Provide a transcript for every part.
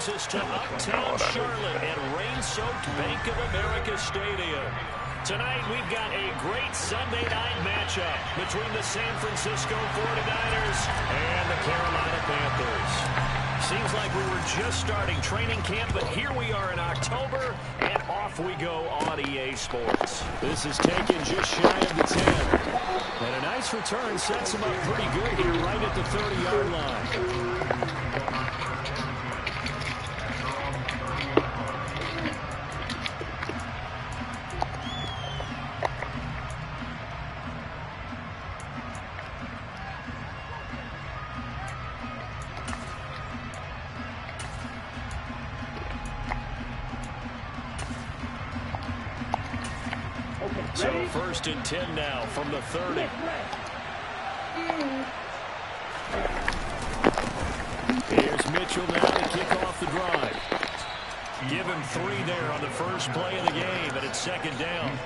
takes us to uptown Charlotte at rain-soaked Bank of America Stadium. Tonight, we've got a great Sunday night matchup between the San Francisco 49ers and the Carolina Panthers. Seems like we were just starting training camp, but here we are in October, and off we go on EA Sports. This is taken just shy of the 10. And a nice return sets him up pretty good here right at the 30-yard line. So 1st and 10 now from the 30. Here's Mitchell now to kick off the drive. Give him 3 there on the first play of the game, and it's 2nd down.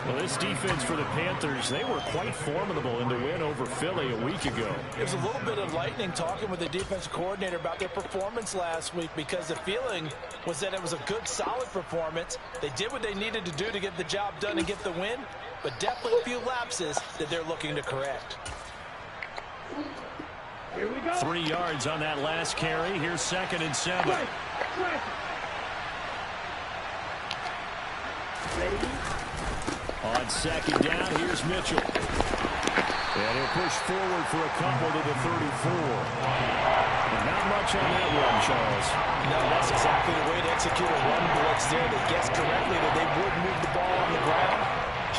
Well, this defense for the Panthers, they were quite formidable in the win over Philly a week ago. There's a little bit of lightning talking with the defensive coordinator about their performance last week, because the feeling was that it was a good, solid performance. They did what they needed to do to get the job done and get the win, but definitely a few lapses that they're looking to correct. Here we go. 3 yards on that last carry. Here's 2nd and 7. On 2nd down, here's Mitchell. And he'll push forward for a couple to the 34. And not much on that run, Charles. No, that's exactly the way to execute a run blitz there. They guessed correctly that they would move the ball on the ground,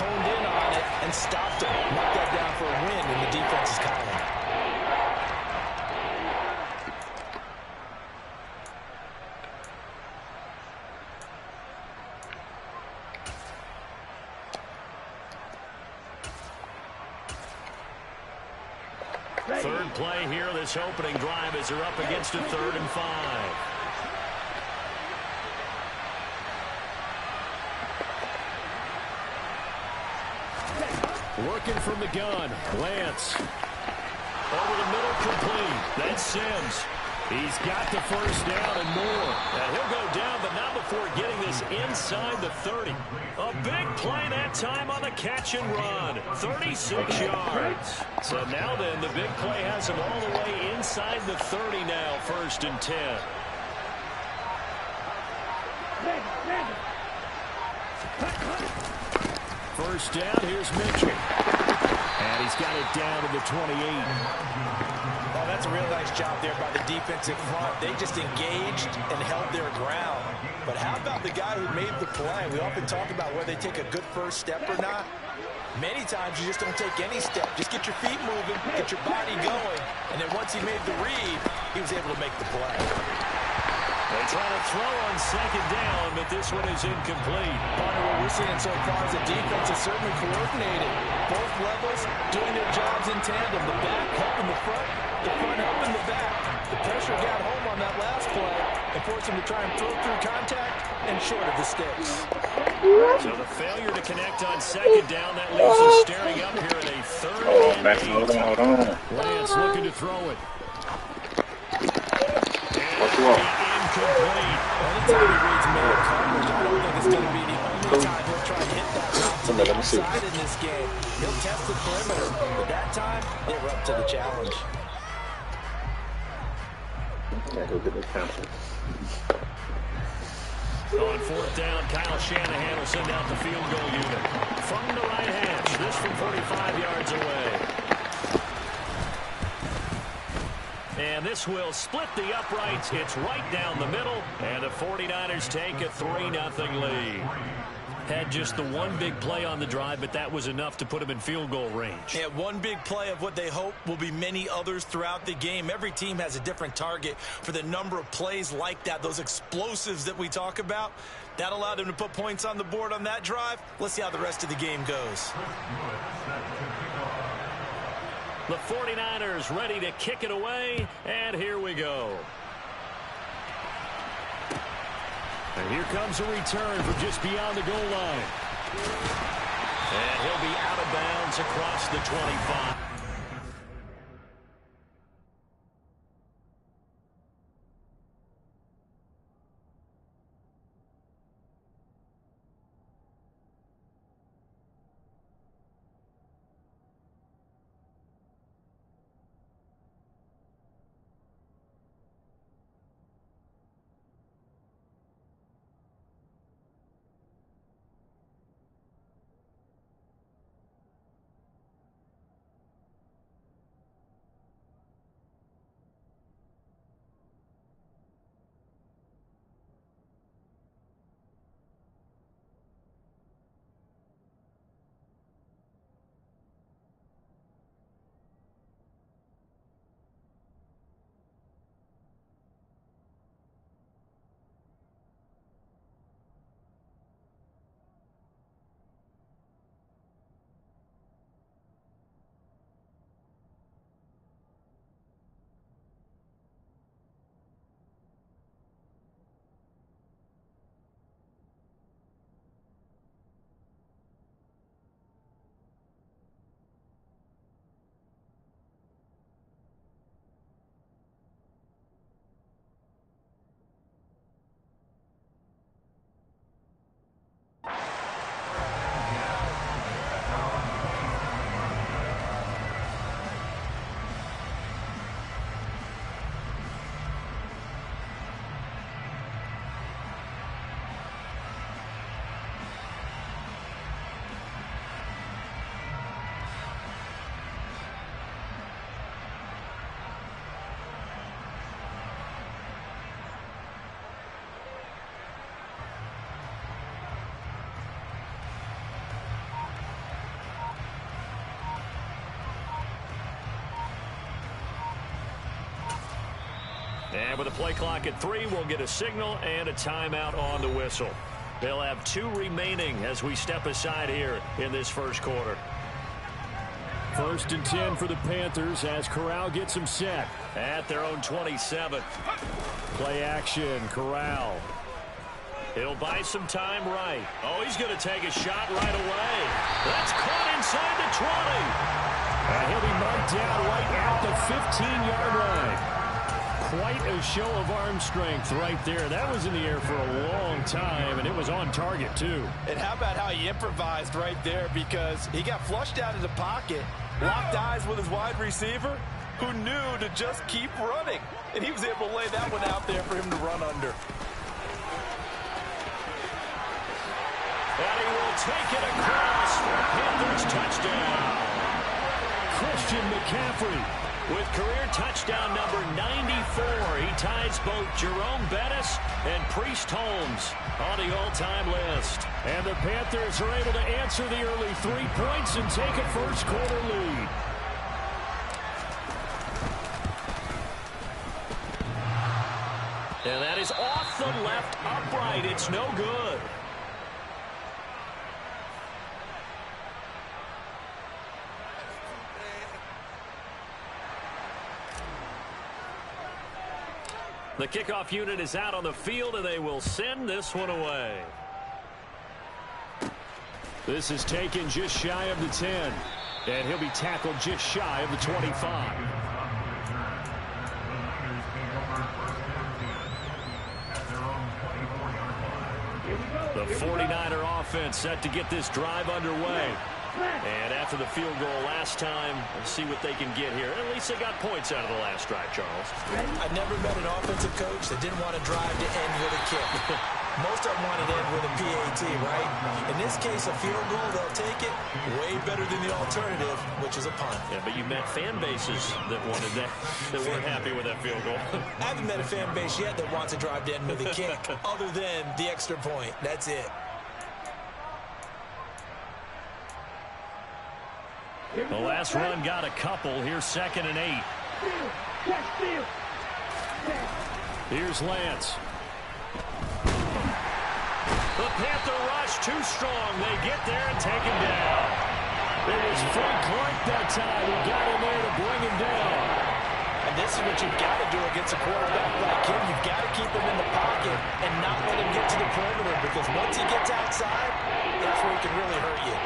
honed in on it, and stopped it. Knocked that down for a win in the defense's column. Third play here, this opening drive as they're up against a 3rd and 5. Working from the gun, Lance. Over the middle, complete. That's Sims. He's got the 1st down and more. And he'll go down, but not before getting this inside the 30. A big play that time on the catch and run. 36 yards. So now then, the big play has him all the way inside the 30 now, 1st and 10. First down, here's Mitchell. And he's got it down to the 28. Oh, that's a real nice job there by the defensive front. They just engaged and held their ground. But how about the guy who made the play? We often talk about whether they take a good first step or not. Many times you just don't take any step. Just get your feet moving, get your body going. And then once he made the read, he was able to make the play. They try to throw on 2nd down, but this one is incomplete. Partner, what we're seeing so far is the defense is certainly coordinated. Both levels doing their jobs in tandem. The back helping the front helping the back. The pressure got home on that last play and forced him to try and throw through contact and short of the sticks. So the failure to connect on 2nd down, that leaves us staring up here at a 3rd and 8. Hold on. Lance looking to throw it. Incomplete. Anytime he reads middle coverage, I don't think it's going to be the only time he'll try and hit that route to the outside in this game. He'll test the perimeter, but that time, they were up to the challenge. Yeah, go get the count. On 4th down, Kyle Shanahan will send out the field goal unit. From the right hash, this from 45 yards away. And this will split the uprights. It's right down the middle, and the 49ers take a 3-0 lead. Had just the one big play on the drive, but that was enough to put him in field goal range. Yeah, one big play of what they hope will be many others throughout the game. Every team has a different target for the number of plays like that, those explosives that we talk about. That allowed them to put points on the board on that drive. Let's see how the rest of the game goes. The 49ers ready to kick it away, and here we go. And here comes a return from just beyond the goal line. And he'll be out of bounds across the 25. And with a play clock at 3, we'll get a signal and a timeout on the whistle. They'll have 2 remaining as we step aside here in this first quarter. 1st and 10 for the Panthers as Corral gets them set. At their own 27. Play action, Corral. He'll buy some time right. Oh, he's going to take a shot right away. That's caught inside the 20. And he'll be marked down right at the 15-yard line. Quite a show of arm strength right there. That was in the air for a long time, and it was on target, too. And how about how he improvised right there, because he got flushed out of the pocket, locked eyes with his wide receiver, who knew to just keep running. And he was able to lay that one out there for him to run under. And he will take it across for a Panthers touchdown. Christian McCaffrey. With career touchdown number 94, he ties both Jerome Bettis and Priest Holmes on the all-time list. And the Panthers are able to answer the early 3 points and take a first-quarter lead. And that is off the left upright. It's no good. The kickoff unit is out on the field, and they will send this one away. This is taken just shy of the 10, and he'll be tackled just shy of the 25. The 49er offense set to get this drive underway. And after the field goal last time, let's see what they can get here. At least they got points out of the last drive, Charles. I've never met an offensive coach that didn't want to drive to end with a kick. Most of them want to end with a PAT, right? In this case, a field goal, they'll take it. Way better than the alternative, which is a punt. Yeah, but you met fan bases that wanted that, that weren't happy with that field goal. I haven't met a fan base yet that wants to drive to end with a kick, other than the extra point. That's it. The last run got a couple. Here's 2nd and 8. Here's Lance. The Panther rush too strong. They get there and take him down. It was Frank Clark that time who got in there to bring him down. And this is what you've got to do against a quarterback like him. You've got to keep him in the pocket and not let him get to the perimeter, because once he gets outside, that's where he can really hurt you.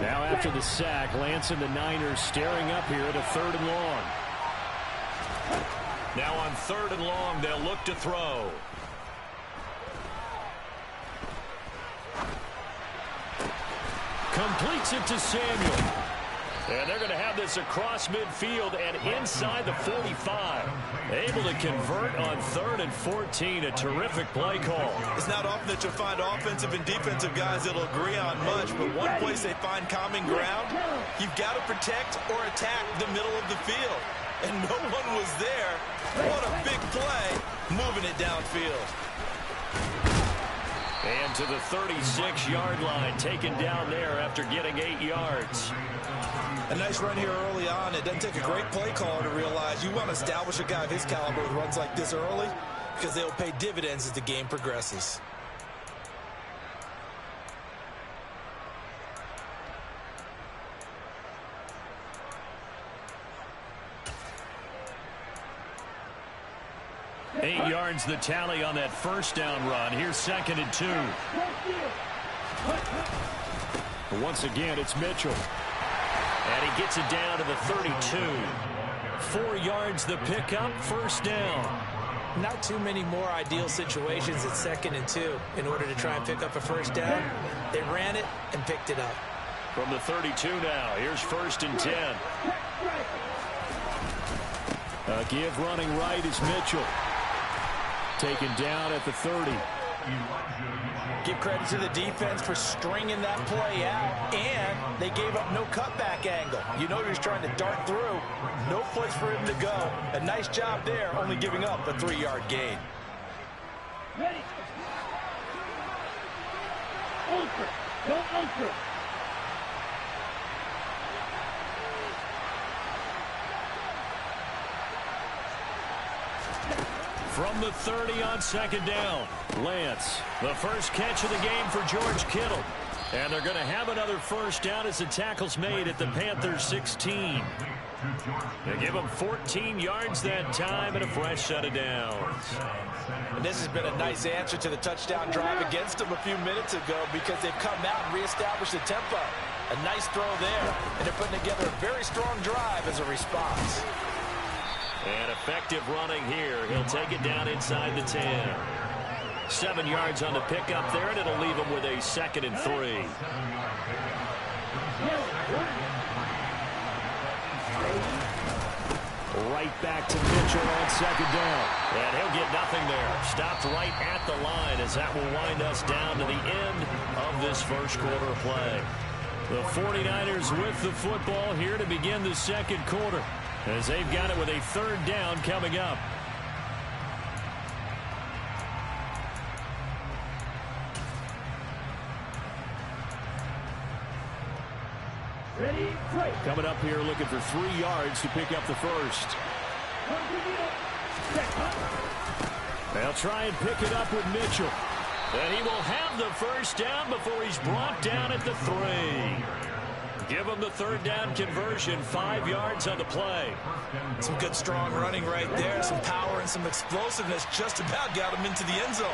Now after the sack, Lance and the Niners staring up here at a 3rd and long. Now on 3rd and long, they'll look to throw. Completes it to Samuel. And they're going to have this across midfield and inside the 45. Able to convert on 3rd and 14. A terrific play call. It's not often that you'll find offensive and defensive guys that'll agree on much, but one place they find common ground, you've got to protect or attack the middle of the field. And no one was there. What a big play, moving it downfield. And to the 36-yard line, taken down there after getting 8 yards. A nice run here early on. It doesn't take a great play caller to realize you want to establish a guy of his caliber with runs like this early, because they'll pay dividends as the game progresses. Eight yards the tally on that first down run. Here's 2nd and 2. Once again, it's Mitchell. And he gets it down to the 32. 4 yards the pickup, first down. Not too many more ideal situations at 2nd and 2 in order to try and pick up a first down. They ran it and picked it up. From the 32 now, here's 1st and 10. A give running right is Mitchell. Taken down at the 30. Give credit to the defense for stringing that play out, and they gave up no cutback angle. You know he was trying to dart through. No place for him to go. A nice job there, only giving up a 3-yard gain. Ready. Ultra. Go ultra. From the 30 on second down, Lance, the first catch of the game for George Kittle. And they're going to have another first down as the tackle's made at the Panthers 16. They give them 14 yards that time and a fresh set of downs. And this has been a nice answer to the touchdown drive against them a few minutes ago because they've come out and reestablished the tempo. A nice throw there, and they're putting together a very strong drive as a response. And effective running here. He'll take it down inside the 10. 7 yards on the pickup there, and it'll leave him with a 2nd and 3. Right back to Mitchell on second down. And he'll get nothing there. Stopped right at the line as that will wind us down to the end of this first quarter play. The 49ers with the football here to begin the second quarter, as they've got it with a 3rd down coming up. Ready, play. Coming up here looking for 3 yards to pick up the first. They'll try and pick it up with Mitchell. And he will have the first down before he's brought down at the 3. Give him the 3rd down conversion, 5 yards on the play. Some good strong running right there, some power and some explosiveness just about got him into the end zone.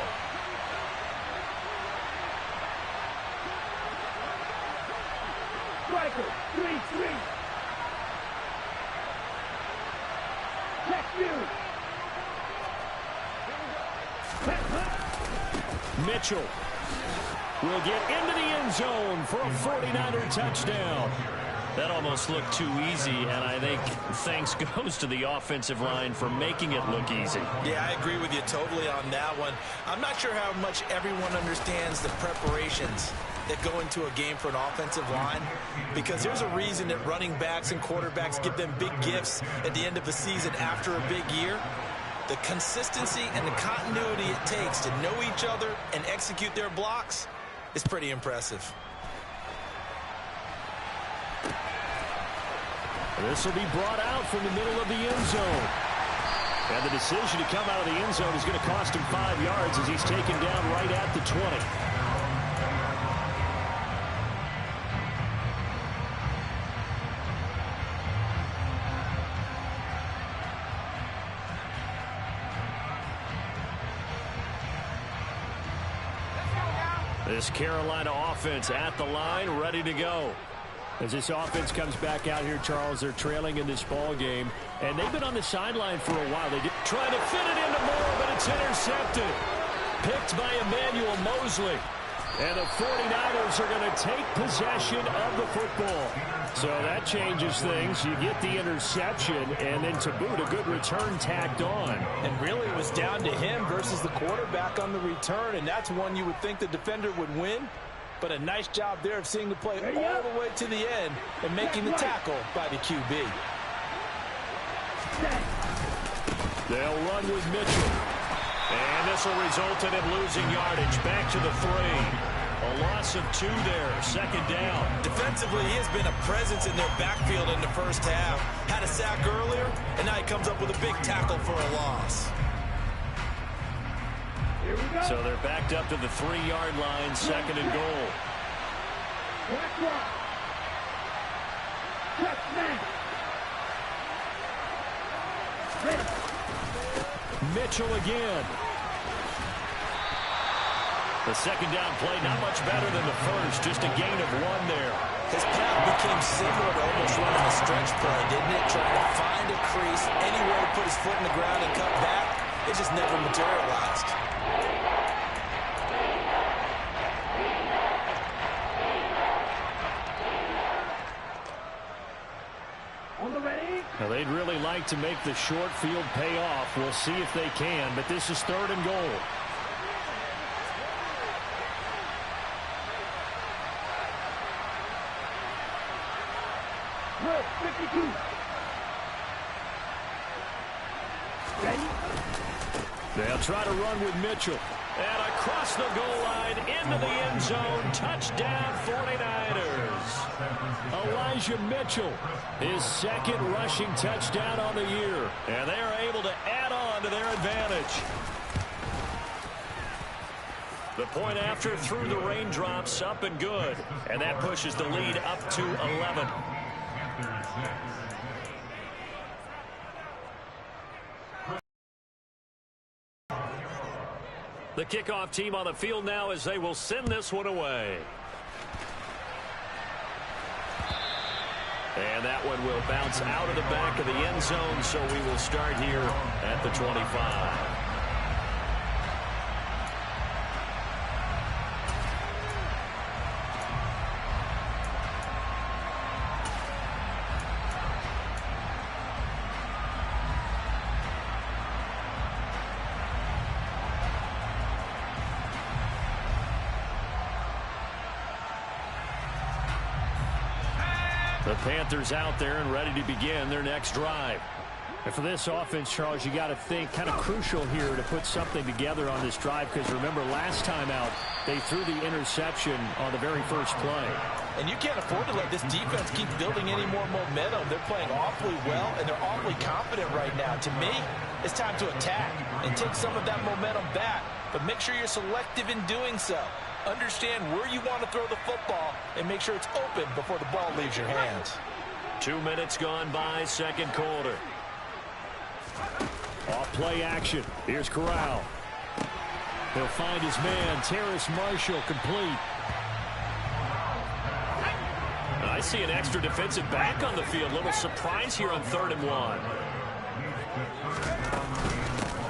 Striker, 3-3. Check you. Mitchell will get into the end zone for a 49er touchdown. That almost looked too easy, and I think thanks goes to the offensive line for making it look easy. Yeah, I agree with you totally on that one. I'm not sure how much everyone understands the preparations that go into a game for an offensive line, because there's a reason that running backs and quarterbacks give them big gifts at the end of the season after a big year. The consistency and the continuity it takes to know each other and execute their blocks is pretty impressive. This will be brought out from the middle of the end zone. And the decision to come out of the end zone is going to cost him 5 yards as he's taken down right at the 20. This Carolina offense at the line, ready to go. As this offense comes back out here, Charles, they're trailing in this ball game, and they've been on the sideline for a while. They try to fit it into Moore, but it's intercepted. Picked by Emmanuel Mosley. And the 49ers are going to take possession of the football. So that changes things. You get the interception, and then to boot, a good return tacked on. And really it was down to him versus the quarterback on the return, and that's one you would think the defender would win. But a nice job there of seeing the play all the way to the end and making the tackle by the QB. They'll run with Mitchell. And this will result in him losing yardage. Back to the 3. A loss of 2 there. 2nd down. Defensively, he has been a presence in their backfield in the first half. Had a sack earlier, and now he comes up with a big tackle for a loss. So they're backed up to the 3-yard line, 2nd and goal. Mitchell again. The 2nd down play, not much better than the first, just a gain of 1 there. His path became similar to almost running a stretch play, didn't it? Trying to find a crease, anywhere to put his foot in the ground and cut back. It just never materialized. Now, they'd really like to make the short field pay off. We'll see if they can, but this is 3rd and goal. Good. 52. Ready? They'll try to run with Mitchell. And across the goal line into the end zone. Touchdown 49ers. Elijah Mitchell, his second rushing touchdown on the year. And they are able to add on to their advantage. The point after through the raindrops, up and good. And that pushes the lead up to 11. The kickoff team on the field now as they will send this one away. And that one will bounce out of the back of the end zone, so we will start here at the 25. The Panthers out there and ready to begin their next drive. And for this offense, Charles, you got to think kind of crucial here to put something together on this drive, because remember last time out they threw the interception on the very first play. And you can't afford to let this defense keep building any more momentum. They're playing awfully well, and they're awfully confident right now. To me, it's time to attack and take some of that momentum back, but make sure you're selective in doing so. Understand where you want to throw the football and make sure it's open before the ball leaves your hands. 2 minutes gone by, second quarter. Off play action. Here's Corral. He'll find his man, Terrace Marshall, complete. I see an extra defensive back on the field. Little surprise here on 3rd and 1.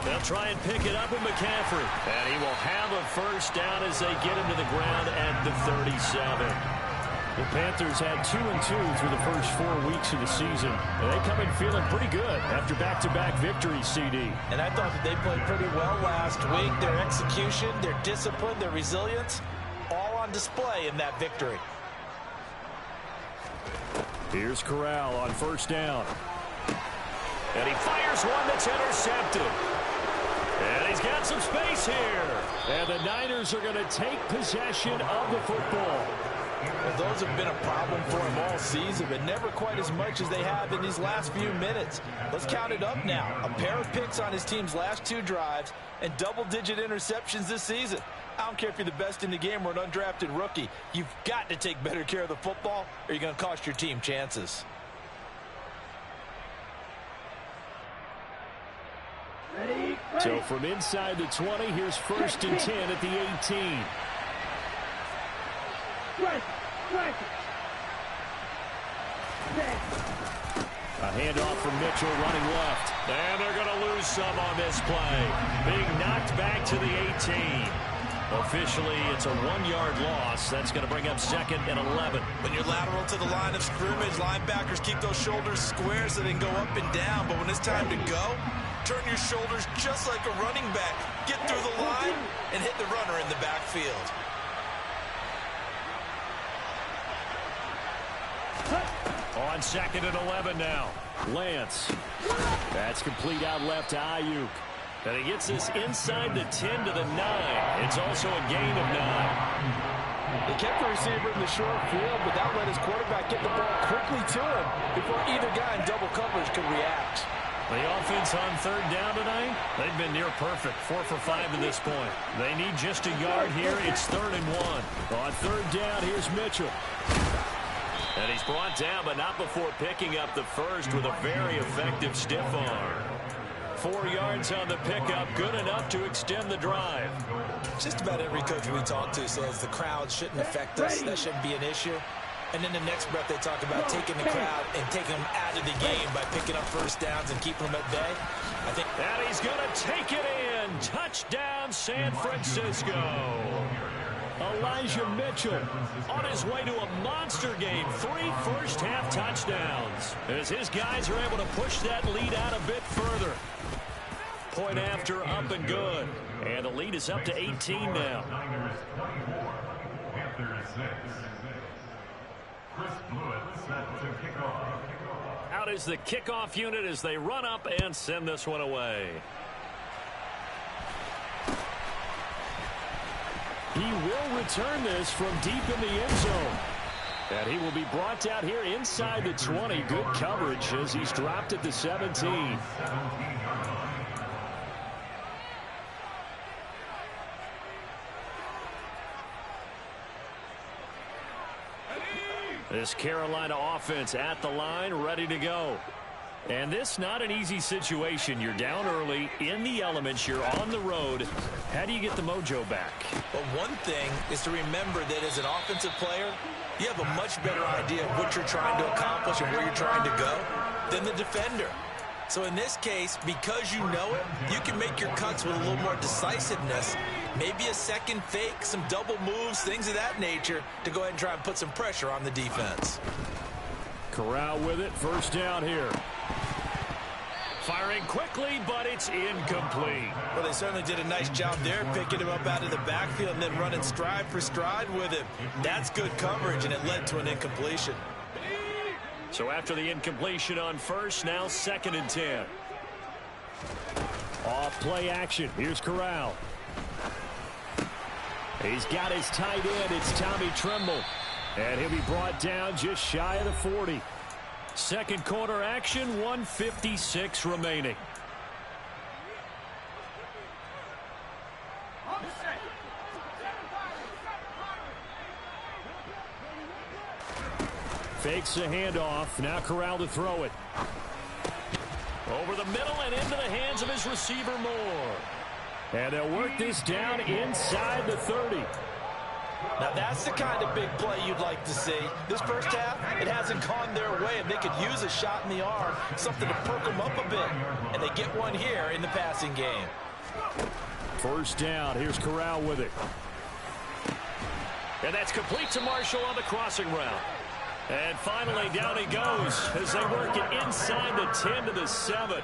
They'll try and pick it up with McCaffrey. And he will have a first down as they get him to the ground at the 37. The Panthers had 2-2 through the first 4 weeks of the season. And they come in feeling pretty good after back-to-back victories, CD. And I thought that they played pretty well last week. Their execution, their discipline, their resilience, all on display in that victory. Here's Corral on first down. And he fires one that's intercepted. And he's got some space here. And the Niners are going to take possession of the football. Well, those have been a problem for him all season, but never quite as much as they have in these last few minutes. Let's count it up now. A pair of picks on his team's last 2 drives and double-digit interceptions this season. I don't care if you're the best in the game or an undrafted rookie. You've got to take better care of the football or you're going to cost your team chances. Ready? So from inside the 20, here's 1st and 10 at the 18. Strike. A handoff from Mitchell running left. And they're going to lose some on this play. Being knocked back to the 18. Officially, it's a 1-yard loss. That's going to bring up 2nd and 11. When you're lateral to the line of scrimmage, linebackers keep those shoulders square so they can go up and down. But when it's time to go, turn your shoulders just like a running back. Get through the line and hit the runner in the backfield. On 2nd and 11 now. Lance. That's complete out left to Ayuk. And he gets this inside the 10 to the 9. It's also a gain of 9. They kept the receiver in the short field, but that let his quarterback get the ball quickly to him before either guy in double coverage could react. The offense on 3rd down tonight, they've been near perfect. 4 for 5 to this point. They need just a yard here. It's 3rd and 1. On 3rd down, here's Mitchell. And he's brought down, but not before picking up the first with a very effective stiff arm. 4 yards on the pickup, good enough to extend the drive. Just about every coach we talk to says the crowd shouldn't affect us. That shouldn't be an issue. And then the next breath they talk about taking the crowd and taking them out of the game by picking up first downs and keeping them at bay. I think. And he's going to take it in. Touchdown, San Francisco. Elijah Mitchell on his way to a monster game. 3 first-half touchdowns as his guys are able to push that lead out a bit further. Point after, up and good. And the lead is up to 18 now. Chris Blewett set to kick off. is the kickoff unit as they run up and send this one away. He will return this from deep in the end zone. And he will be brought down here inside the 20. Good coverage as he's dropped at the 17. This Carolina offense at the line, ready to go. And this not an easy situation. You're down early, in the elements, you're on the road. How do you get the mojo back? Well, one thing is to remember that as an offensive player, you have a much better idea of what you're trying to accomplish and where you're trying to go than the defender. So in this case, because you know it, you can make your cuts with a little more decisiveness. Maybe a second fake, some double moves, things of that nature to go ahead and try and put some pressure on the defense. Corral with it. First down here. Firing quickly, but it's incomplete. Well, they certainly did a nice job there, picking him up out of the backfield and then running stride for stride with him. That's good coverage, and it led to an incompletion. So after the incompletion on first, now 2nd and 10. Off play action. Here's Corral. He's got his tight end. It's Tommy Tremble. And he'll be brought down just shy of the 40. Second quarter action, 1:56 remaining. Fakes the handoff. Now Corral to throw it. Over the middle and into the hands of his receiver Moore. And they'll work this down inside the 30. Now that's the kind of big play you'd like to see. This first half, it hasn't gone their way, and they could use a shot in the arm, something to perk them up a bit. And they get one here in the passing game. First down. Here's Corral with it. And that's complete to Marshall on the crossing route. And finally, down he goes as they work it inside the 10 to the 7.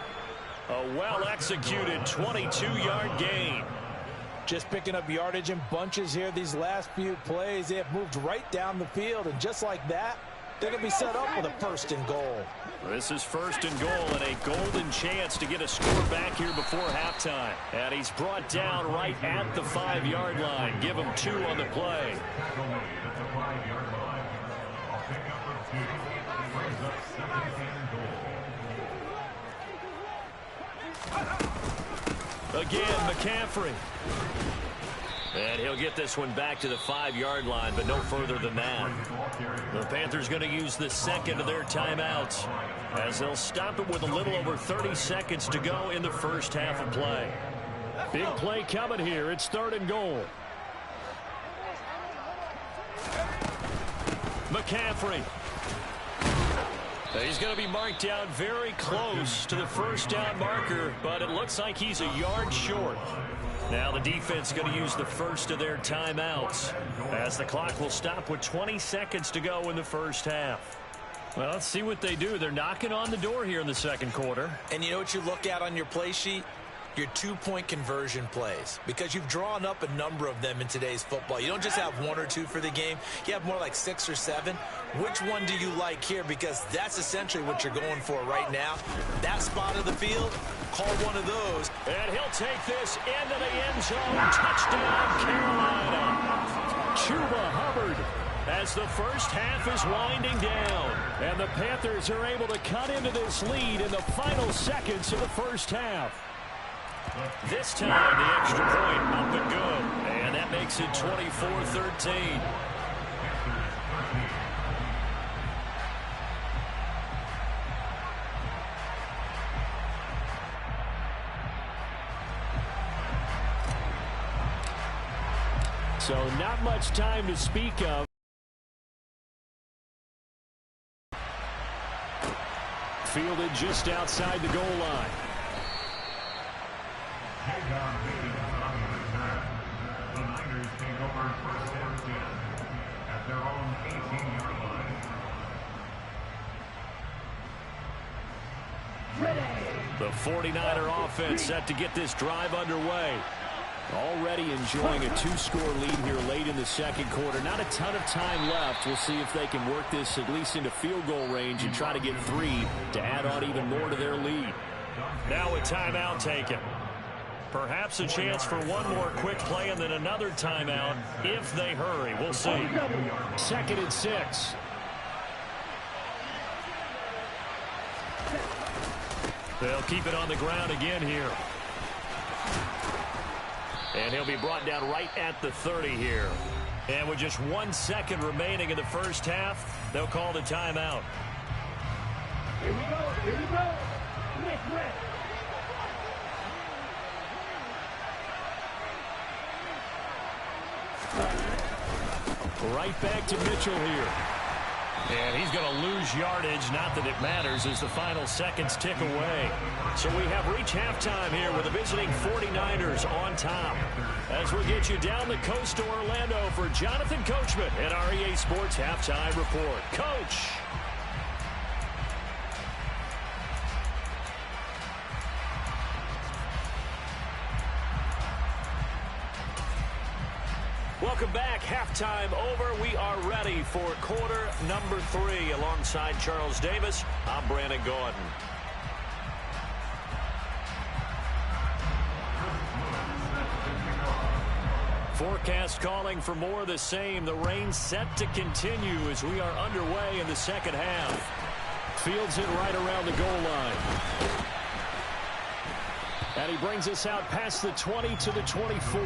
A well-executed 22-yard gain. Just picking up yardage in bunches here these last few plays. They have moved right down the field, and just like that, they're going to be set up with a 1st and goal. This is 1st and goal and a golden chance to get a score back here before halftime. And he's brought down right at the 5-yard line. Give him 2 on the play. Again, McCaffrey. And he'll get this one back to the 5-yard line, but no further than that. The Panthers going to use the second of their timeouts as they'll stop it with a little over 30 seconds to go in the first half of play. Big play coming here. It's 3rd and goal. McCaffrey. He's going to be marked down very close to the first down marker, but it looks like he's a yard short. Now the defense going to use the first of their timeouts as the clock will stop with 20 seconds to go in the first half. Well, let's see what they do. They're knocking on the door here in the second quarter. And you know what you look at on your play sheet? Your 2-point conversion plays, because you've drawn up a number of them in today's football. You don't just have 1 or 2 for the game. You have more like 6 or 7. Which one do you like here? Because that's essentially what you're going for right now. That spot of the field, call one of those. And he'll take this into the end zone. Touchdown, Carolina. Chuba Hubbard. As the first half is winding down. And the Panthers are able to cut into this lead in the final seconds of the first half. This time, the extra point up and good. And that makes it 24-13. So not much time to speak of. Fielded just outside the goal line. The Niners take over 1st and 10 at their own 18-yard line. The 49er offense set to get this drive underway. Already enjoying a 2-score lead here late in the second quarter. Not a ton of time left. We'll see if they can work this at least into field goal range and try to get 3 to add on even more to their lead. Now a timeout taken. Perhaps a chance for one more quick play and then another timeout if they hurry. We'll see. 2nd and 6. They'll keep it on the ground again here. And he'll be brought down right at the 30 here. And with just 1 second remaining in the first half, they'll call the timeout. Here we go. Here we go. Red. Right back to Mitchell here. And he's going to lose yardage. Not that it matters as the final seconds tick away. So we have reached halftime here with the visiting 49ers on top. As we get you down the coast to Orlando for Jonathan Coachman at our EA Sports Halftime Report. Coach. Welcome back. Halftime over. We are ready for quarter number 3. Alongside Charles Davis, I'm Brandon Gordon. Forecast calling for more of the same. The rain set to continue as we are underway in the second half. Fields it right around the goal line. And he brings us out past the 20 to the 24.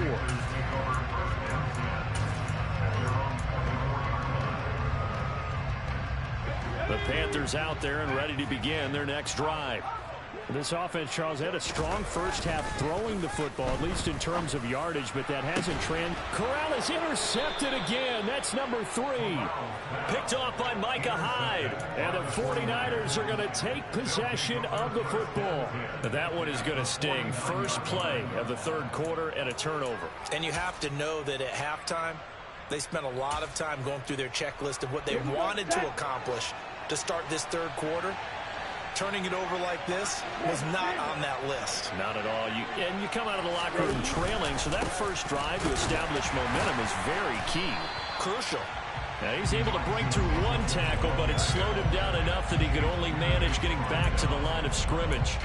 The Panthers out there and ready to begin their next drive. This offense, Charles, had a strong first half throwing the football, at least in terms of yardage, but that hasn't trend. Corral is intercepted again. That's number 3. Picked off by Micah Hyde. And the 49ers are going to take possession of the football. That one is going to sting. First play of the third quarter and a turnover. And you have to know that at halftime, they spent a lot of time going through their checklist of what they wanted to accomplish to start this third quarter. Turning it over like this was not on that list. Not at all. And you come out of the locker room trailing, so that first drive to establish momentum is very key. Crucial. Now he's able to break through 1 tackle, but it slowed him down enough that he could only manage getting back to the line of scrimmage.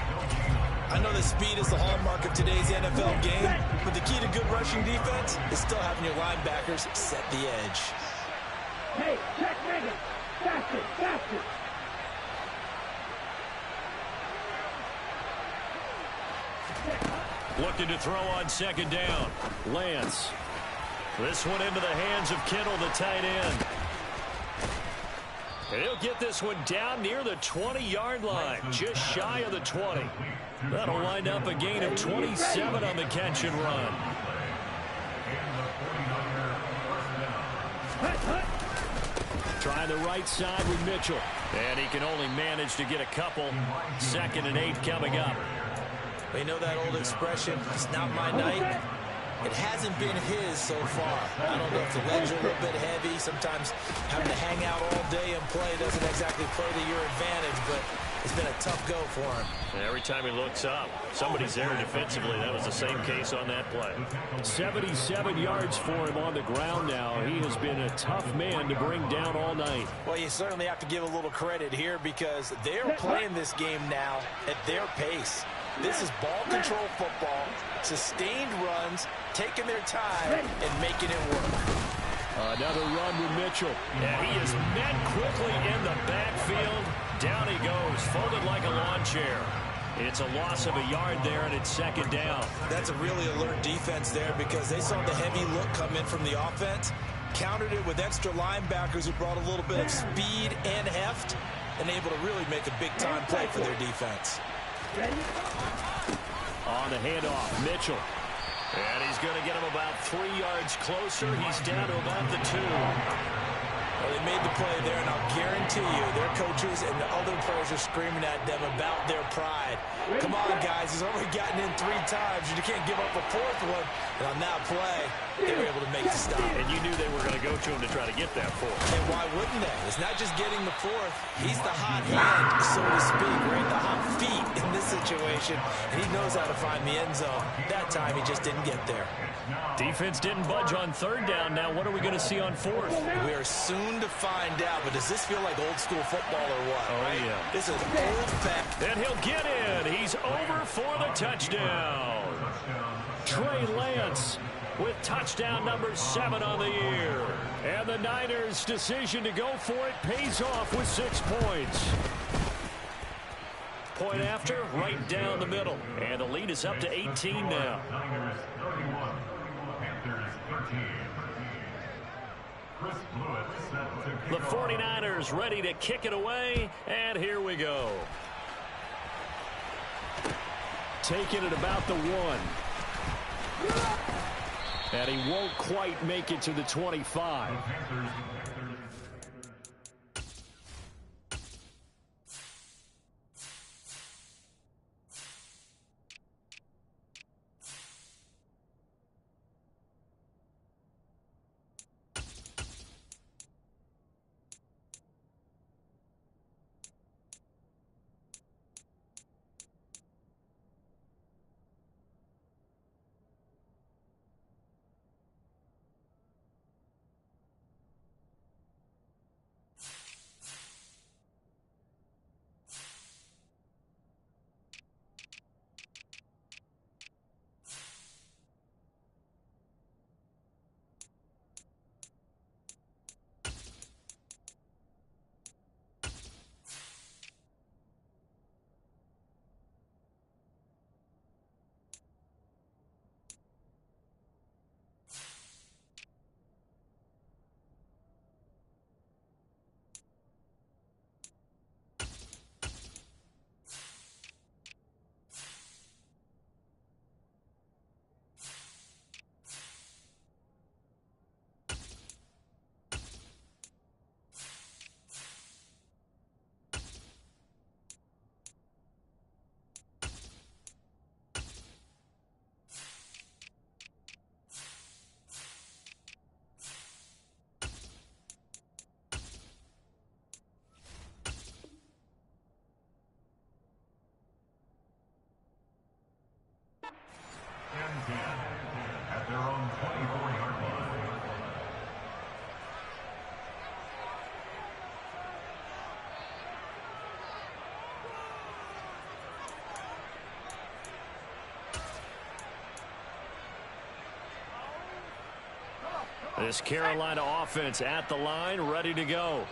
I know that speed is the hallmark of today's NFL game, but the key to good rushing defense is still having your linebackers set the edge. Hey, check nigga. Faster. Looking to throw on second down. Lance. This one into the hands of Kittle, the tight end. And he'll get this one down near the 20-yard line, just shy of the 20. That'll wind up a gain of 27 on the catch and run. Trying the right side with Mitchell. And he can only manage to get a couple. 2nd and 8 coming up. You know that old expression, it's not my night? It hasn't been his so far. I don't know if the legs are a little bit heavy. Sometimes having to hang out all day and play doesn't exactly play to your advantage, but it's been a tough go for him. And every time he looks up, somebody's there defensively. That was the same case on that play. 77 yards for him on the ground now. He has been a tough man to bring down all night. Well, you certainly have to give a little credit here because they're playing this game now at their pace. This is ball control football, sustained runs, taking their time, and making it work. Another run with Mitchell. And he is met quickly in the backfield. Down he goes, folded like a lawn chair. It's a loss of a yard there, and it's second down. That's a really alert defense there because they saw the heavy look come in from the offense, countered it with extra linebackers who brought a little bit of speed and heft, and able to really make a big-time play for their defense. On the handoff, Mitchell. And he's going to get him about 3 yards closer. He's down to about the 2. Well, they made the play there, and I'll guarantee you their coaches and the other players are screaming at them about their pride. Come on, guys. He's already gotten in 3 times. You can't give up a 4th one. And on that play, they were able to make the stop. And you knew they were going to go to him to try to get that 4th. And why wouldn't they? It's not just getting the 4th. He's the hot hand, so to speak, right? The hot feet in this situation, and he knows how to find the end zone. That time, he just didn't get there. Defense didn't budge on third down. Now what are we going to see on fourth? We are soon to find out, but does this feel like old school football or what? Oh, right? yeah. This is old-fashioned. And he'll get in. He's over for the touchdown. Trey Lance with touchdown number 7 on the year. And the Niners' decision to go for it pays off with 6 points. Point after, right down the middle. And the lead is up to 18 now. Niners 31, Panthers 13. Chris Blewett set to The kick off. 49ers ready to kick it away. And here we go. Taking it about the 1. And he won't quite make it to the 25. The Panthers. At their own 24-yard line. This Carolina offense at the line, ready to go.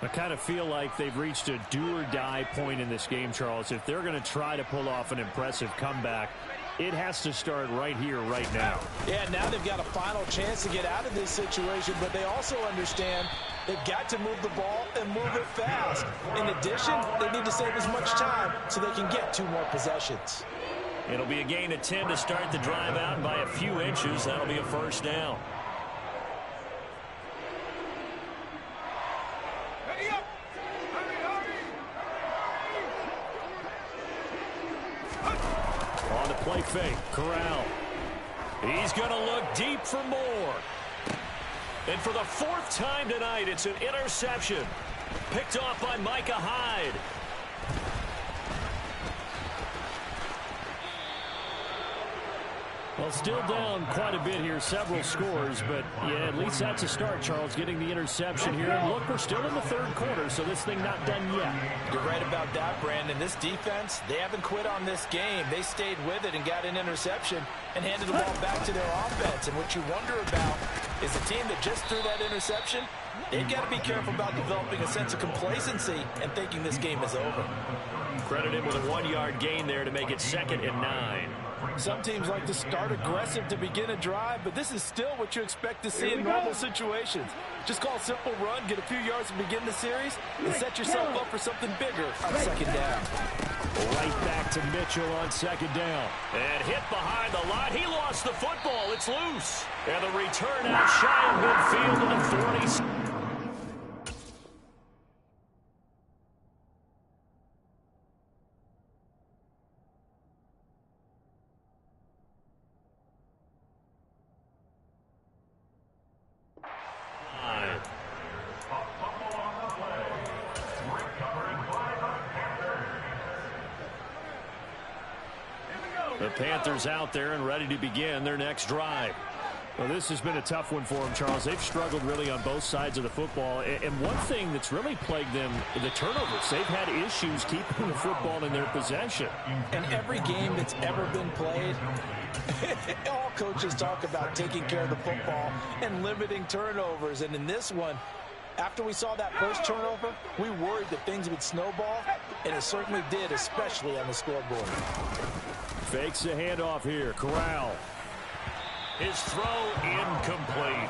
I kind of feel like they've reached a do-or-die point in this game, Charles. If they're going to try to pull off an impressive comeback, it has to start right here, right now. Yeah, now they've got a final chance to get out of this situation, but they also understand they've got to move the ball and move it fast. In addition, they need to save as much time so they can get 2 more possessions. It'll be a gain of 10 to start the drive out by a few inches. That'll be a first down. On the play fake, Corral. He's going to look deep for more. And for the 4th time tonight, it's an interception. Picked off by Micah Hyde. Well, still down quite a bit here, several scores, but yeah, at least that's a start, Charles, getting the interception here. And look, we're still in the 3rd quarter, so this thing not done yet. You're right about that, Brandon. This defense, they haven't quit on this game. They stayed with it and got an interception and handed the ball back to their offense. And what you wonder about is the team that just threw that interception, they've got to be careful about developing a sense of complacency and thinking this game is over. Credit him with a 1-yard gain there to make it 2nd and 9. Some teams like to start aggressive to begin a drive, but this is still what you expect to see in normal situations. Just call a simple run, get a few yards to begin the series, and set yourself up for something bigger on 2nd down. Right back to Mitchell on 2nd down. And hit behind the line. He lost the football. It's loose. And the return out shy of midfield to the 40. The Panthers out there and ready to begin their next drive. Well, this has been a tough one for them, Charles. They've struggled really on both sides of the football. And one thing that's really plagued them, the turnovers. They've had issues keeping the football in their possession. In every game that's ever been played, all coaches talk about taking care of the football and limiting turnovers. And in this one, after we saw that first turnover, we worried that things would snowball, and it certainly did, especially on the scoreboard. Fakes the handoff here. Corral. His throw incomplete.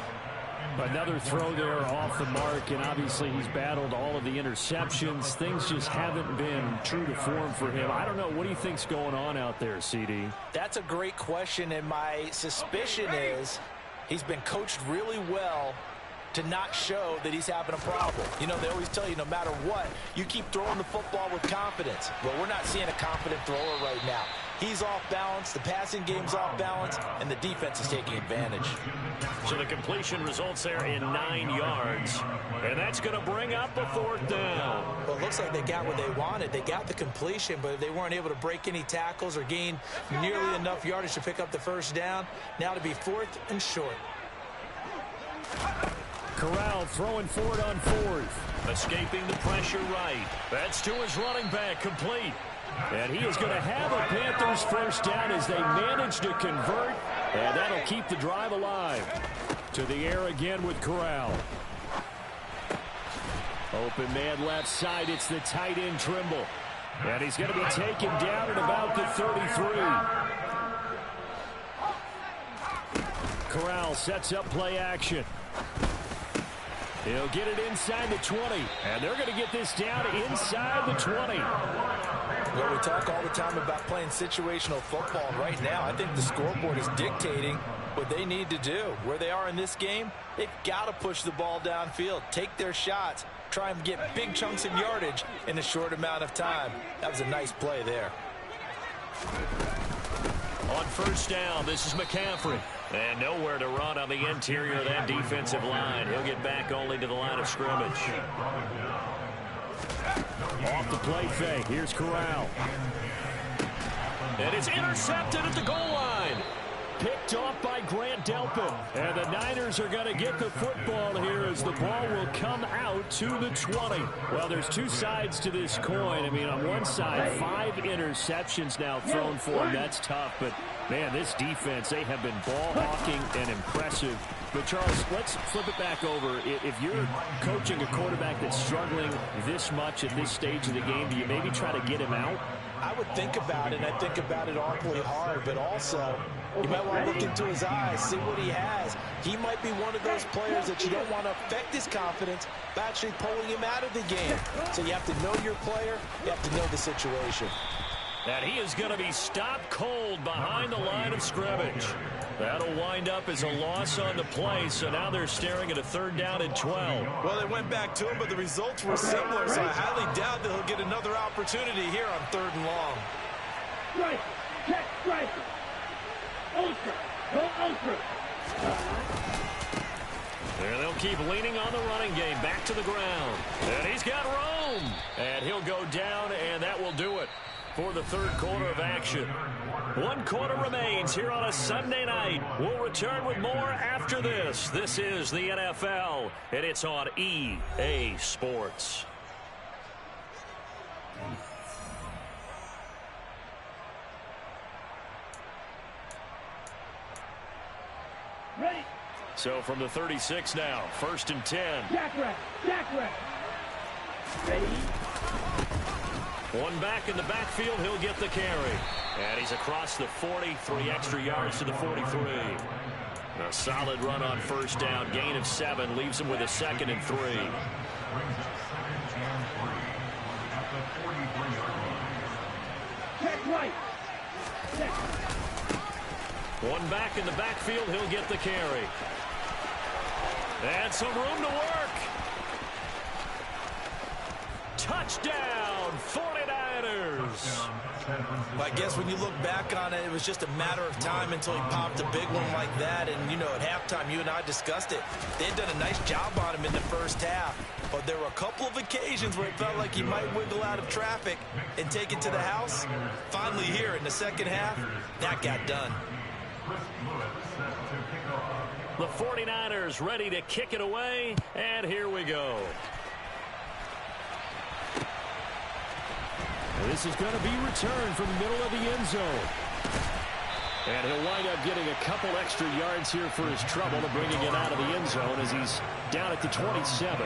Another throw there off the mark, and obviously he's battled all of the interceptions. Things just haven't been true to form for him. I don't know. What do you think's going on out there, CD? That's a great question, and my suspicion is he's been coached really well to not show that he's having a problem. You know, they always tell you no matter what, you keep throwing the football with confidence. Well, we're not seeing a confident thrower right now. He's off balance, the passing game's off balance, and the defense is taking advantage. So the completion results there in 9 yards, and that's going to bring up a 4th down. Well, it looks like they got what they wanted. They got the completion, but they weren't able to break any tackles or gain nearly enough yardage to pick up the first down. Now to be 4th and short. Corral throwing forward on 4th. Escaping the pressure right. That's to his running back, complete. And he is going to have a Panthers first down as they manage to convert, and that'll keep the drive alive. To the air again with Corral. Open man left side. It's the tight end Trimble. And he's going to be taken down at about the 33. Corral sets up play action. He'll get it inside the 20, and they're going to get this down inside the 20. Well, we talk all the time about playing situational football. Right now, I think the scoreboard is dictating what they need to do. Where they are in this game, they've got to push the ball downfield, take their shots, try and get big chunks of yardage in a short amount of time. That was a nice play there. On first down, this is McCaffrey. And nowhere to run on the interior of that defensive line. He'll get back only to the line of scrimmage. Off the play fake. Here's Corral. And it's intercepted at the goal line. Picked off by Grant Delpit. And the Niners are going to get the football here as the ball will come out to the 20. Well, there's two sides to this coin. I mean, on one side, 5 interceptions now thrown for him. That's tough. But, man, this defense, they have been ball hawking and impressive. But, Charles, let's flip it back over. If you're coaching a quarterback that's struggling this much at this stage of the game, do you maybe try to get him out? I would think about it, and I think about it awfully hard, but also you might want to look into his eyes, see what he has. He might be one of those players that you don't want to affect his confidence by actually pulling him out of the game. So you have to know your player, you have to know the situation. And he is going to be stopped cold behind the line of scrimmage. That'll wind up as a loss on the play, so now they're staring at a 3rd down and 12. Well, they went back to him, but the results were similar, so I highly doubt that he'll get another opportunity here on 3rd and long. Strike, check, strike. Ultra, go ultra. There they'll keep leaning on the running game, back to the ground. And he's got room. And he'll go down, and that will do it for the 3rd quarter of action. 1 quarter remains here on a Sunday night. We'll return with more after this. This is the NFL, and it's on EA Sports. Ready. So from the 36 now, 1st and 10. Jackrack, jackrack. Ready. One back in the backfield, he'll get the carry. And he's across the 40, 3 extra yards to the 43. A solid run on 1st down, gain of 7, leaves him with a 2nd and 3. Check right. Check. One back in the backfield, he'll get the carry. And some room to work. Touchdown, 49ers. Well, I guess when you look back on it, it was just a matter of time until he popped a big one like that. And, you know, at halftime, you and I discussed it. They had done a nice job on him in the first half. But there were a couple of occasions where it felt like he might wiggle out of traffic and take it to the house. Finally here in the second half, that got done. The 49ers ready to kick it away, and here we go. This is going to be returned from the middle of the end zone. And he'll wind up getting a couple extra yards here for his trouble to bringing it out of the end zone as he's down at the 27.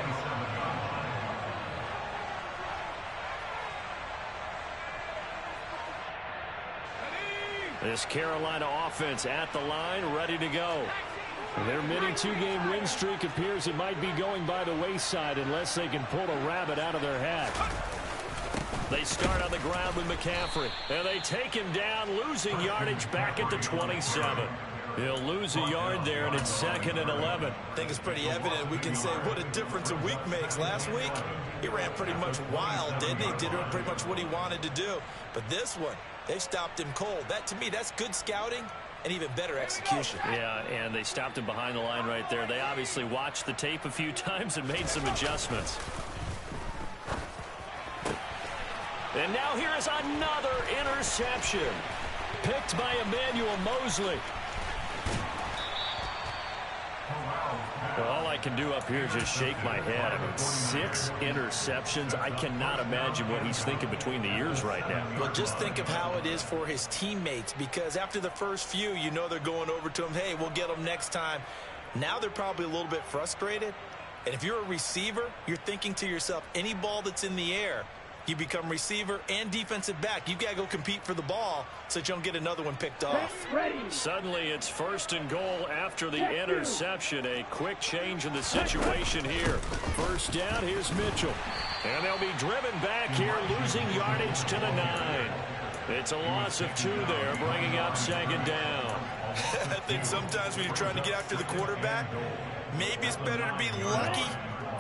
This Carolina offense at the line, ready to go. Their mini two-game win streak appears it might be going by the wayside unless they can pull a rabbit out of their hat. They start on the ground with McCaffrey, and they take him down, losing yardage back at the 27. He'll lose a yard there, and it's 2nd and 11. I think it's pretty evident. We can say what a difference a week makes. Last week, he ran pretty much wild, didn't he? Did pretty much what he wanted to do. But this one, they stopped him cold. That, to me, that's good scouting and even better execution. Yeah, and they stopped him behind the line right there. They obviously watched the tape a few times and made some adjustments. And now here is another interception. Picked by Emmanuel Mosley. All I can do up here is just shake my head. I mean, 6 interceptions. I cannot imagine what he's thinking between the ears right now. Well, just think of how it is for his teammates, because after the first few, you know they're going over to him, hey, we'll get them next time. Now they're probably a little bit frustrated. And if you're a receiver, you're thinking to yourself, any ball that's in the air, you become receiver and defensive back. You've got to go compete for the ball so that you don't get another one picked off. Suddenly it's 1st and goal after the interception. A quick change in the situation here. First down, here's Mitchell. And they'll be driven back here, losing yardage to the 9. It's a loss of 2 there, bringing up 2nd down. I think sometimes when you're trying to get after the quarterback, maybe it's better to be lucky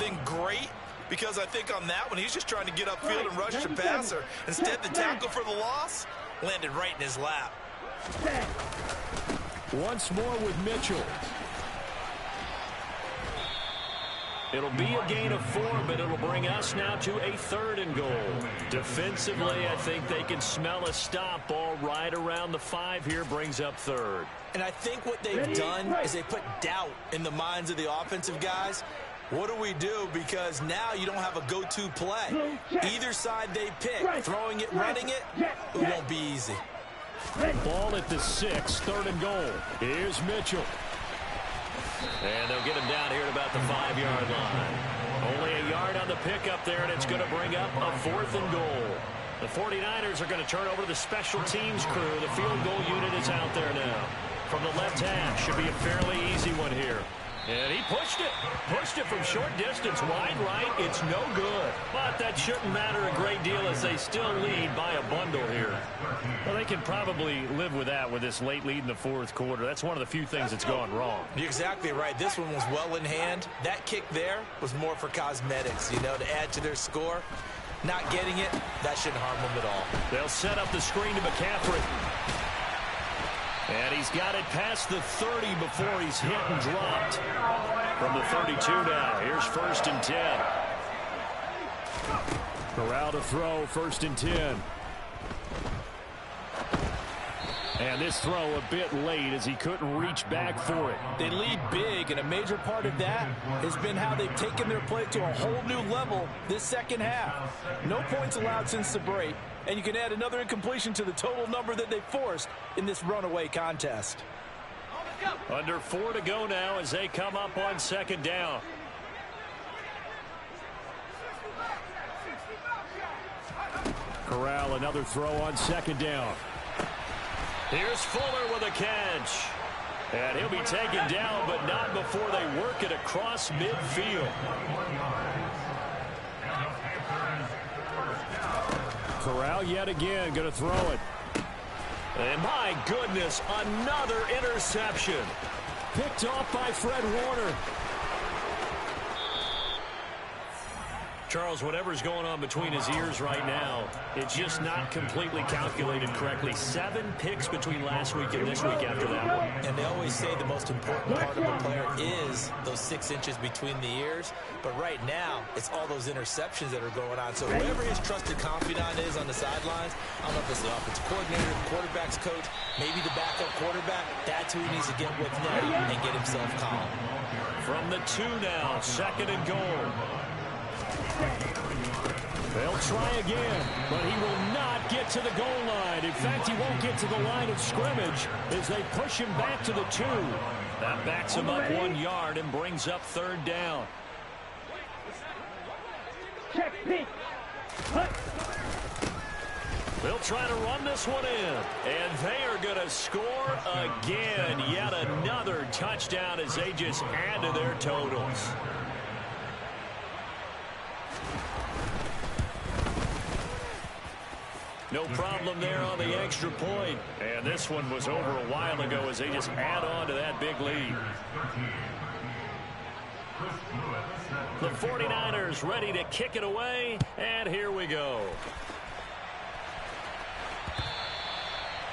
than great. Because I think on that one, he's just trying to get upfield and rush the passer. Instead, the tackle for the loss landed right in his lap. Once more with Mitchell. It'll be a gain of 4, but it'll bring us now to a 3rd and goal. Defensively, I think they can smell a stop ball right around the 5 here, brings up 3rd. And I think what they've done is they put doubt in the minds of the offensive guys. What do we do? Because now you don't have a go-to play. Either side they pick, throwing it, running it, it won't be easy. Ball at the 6, 3rd and goal. Here's Mitchell. And they'll get him down here at about the 5-yard line. Only a yard on the pickup there, and it's going to bring up a 4th and goal. The 49ers are going to turn over to the special teams crew. The field goal unit is out there now. From the left half, should be a fairly easy one here. And he pushed it from short distance, wide right. It's no good. But that shouldn't matter a great deal as they still lead by a bundle here. Well, they can probably live with that with this late lead in the 4th quarter. That's one of the few things that's gone wrong. You're exactly right. This one was well in hand. That kick there was more for cosmetics, you know, to add to their score. Not getting it, that shouldn't harm them at all. They'll set up the screen to McCaffrey. And he's got it past the 30 before he's hit and dropped. From the 32 now, here's 1st and 10. Corral to throw, 1st and 10. And this throw a bit late as he couldn't reach back for it. They lead big, and a major part of that has been how they've taken their play to a whole new level this second half. No points allowed since the break, and you can add another incompletion to the total number that they forced in this runaway contest. Under 4 to go now as they come up on 2nd down. Corral, another throw on 2nd down. Here's Fuller with a catch. And he'll be taken down, but not before they work it across midfield. Corral yet again going to throw it. And my goodness, another interception. Picked off by Fred Warner. Charles, whatever's going on between his ears right now, it's just not completely calculated correctly. 7 picks between last week and this week after that one. And they always say the most important part of a player is those 6 inches between the ears. But right now, it's all those interceptions that are going on. So whoever his trusted confidant is on the sidelines, I don't know if it's the offensive coordinator, the quarterback's coach, maybe the backup quarterback, that's who he needs to get with now and get himself calm. From the 2 now, 2nd and goal. They'll try again, but he will not get to the goal line. In fact, he won't get to the line of scrimmage as they push him back to the 2. That backs him up 1 yard and brings up 3rd down. Check, peek. They'll try to run this one in, and they are going to score again. Yet another touchdown as they just add to their totals. No problem there on the extra point. And this one was over a while ago as they just add on to that big lead. The 49ers ready to kick it away, and here we go.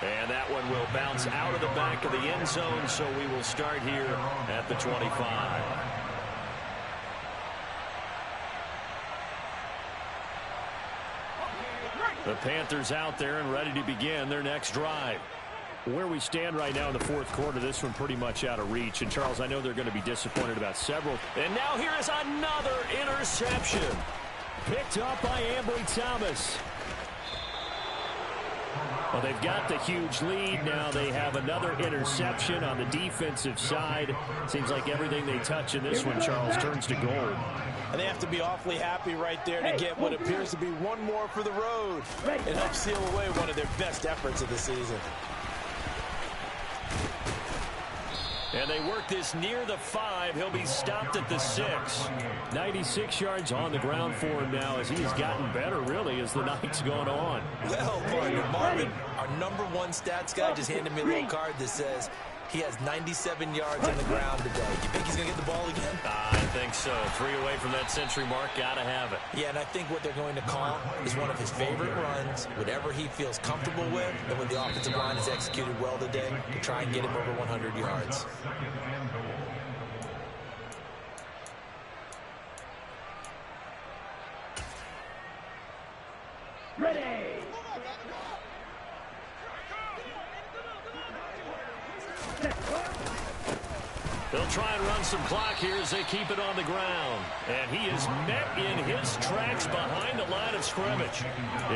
And that one will bounce out of the back of the end zone, so we will start here at the 25. The Panthers out there and ready to begin their next drive. Where we stand right now in the 4th quarter, this one pretty much out of reach. And, Charles, I know they're going to be disappointed about several. And now here is another interception. Picked up by Ambry Thomas. Well, they've got the huge lead. Now they have another interception on the defensive side. Seems like everything they touch in this one, Charles, turns to gold. And they have to be awfully happy right there to get what appears to be one more for the road and help seal away one of their best efforts of the season. And they work this near the 5. He'll be stopped at the 6. 96 yards on the ground for him now as he has gotten better, really, as the night's gone on. Well, partner, Marvin, our #1 stats guy just handed me a little card that says he has 97 yards on the ground today. You think he's going to get the ball again? I think so. 3 away from that century mark. Got to have it. Yeah, and I think what they're going to call is one of his favorite runs, whatever he feels comfortable with, and when the offensive line is executed well today, to try and get him over 100 yards. Ready. They'll try and run some clock here as they keep it on the ground. And he is met in his tracks behind the line of scrimmage.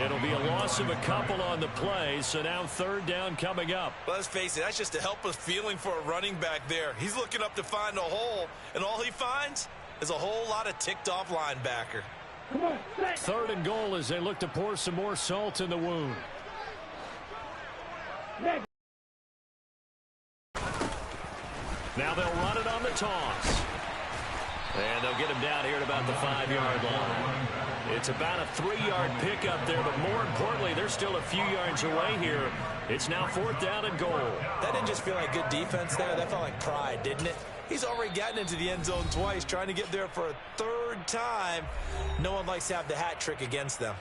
It'll be a loss of a couple on the play, so now 3rd down coming up. Well, let's face it, that's just a helpless feeling for a running back there. He's looking up to find a hole, and all he finds is a whole lot of ticked-off linebacker. 3rd and goal as they look to pour some more salt in the wound. Now they'll run it on the toss. And they'll get him down here at about the 5-yard line. It's about a 3-yard pickup there, but more importantly, they're still a few yards away here. It's now 4th down and goal. That didn't just feel like good defense there. That felt like pride, didn't it? He's already gotten into the end zone twice, trying to get there for a 3rd time. No one likes to have the hat trick against them.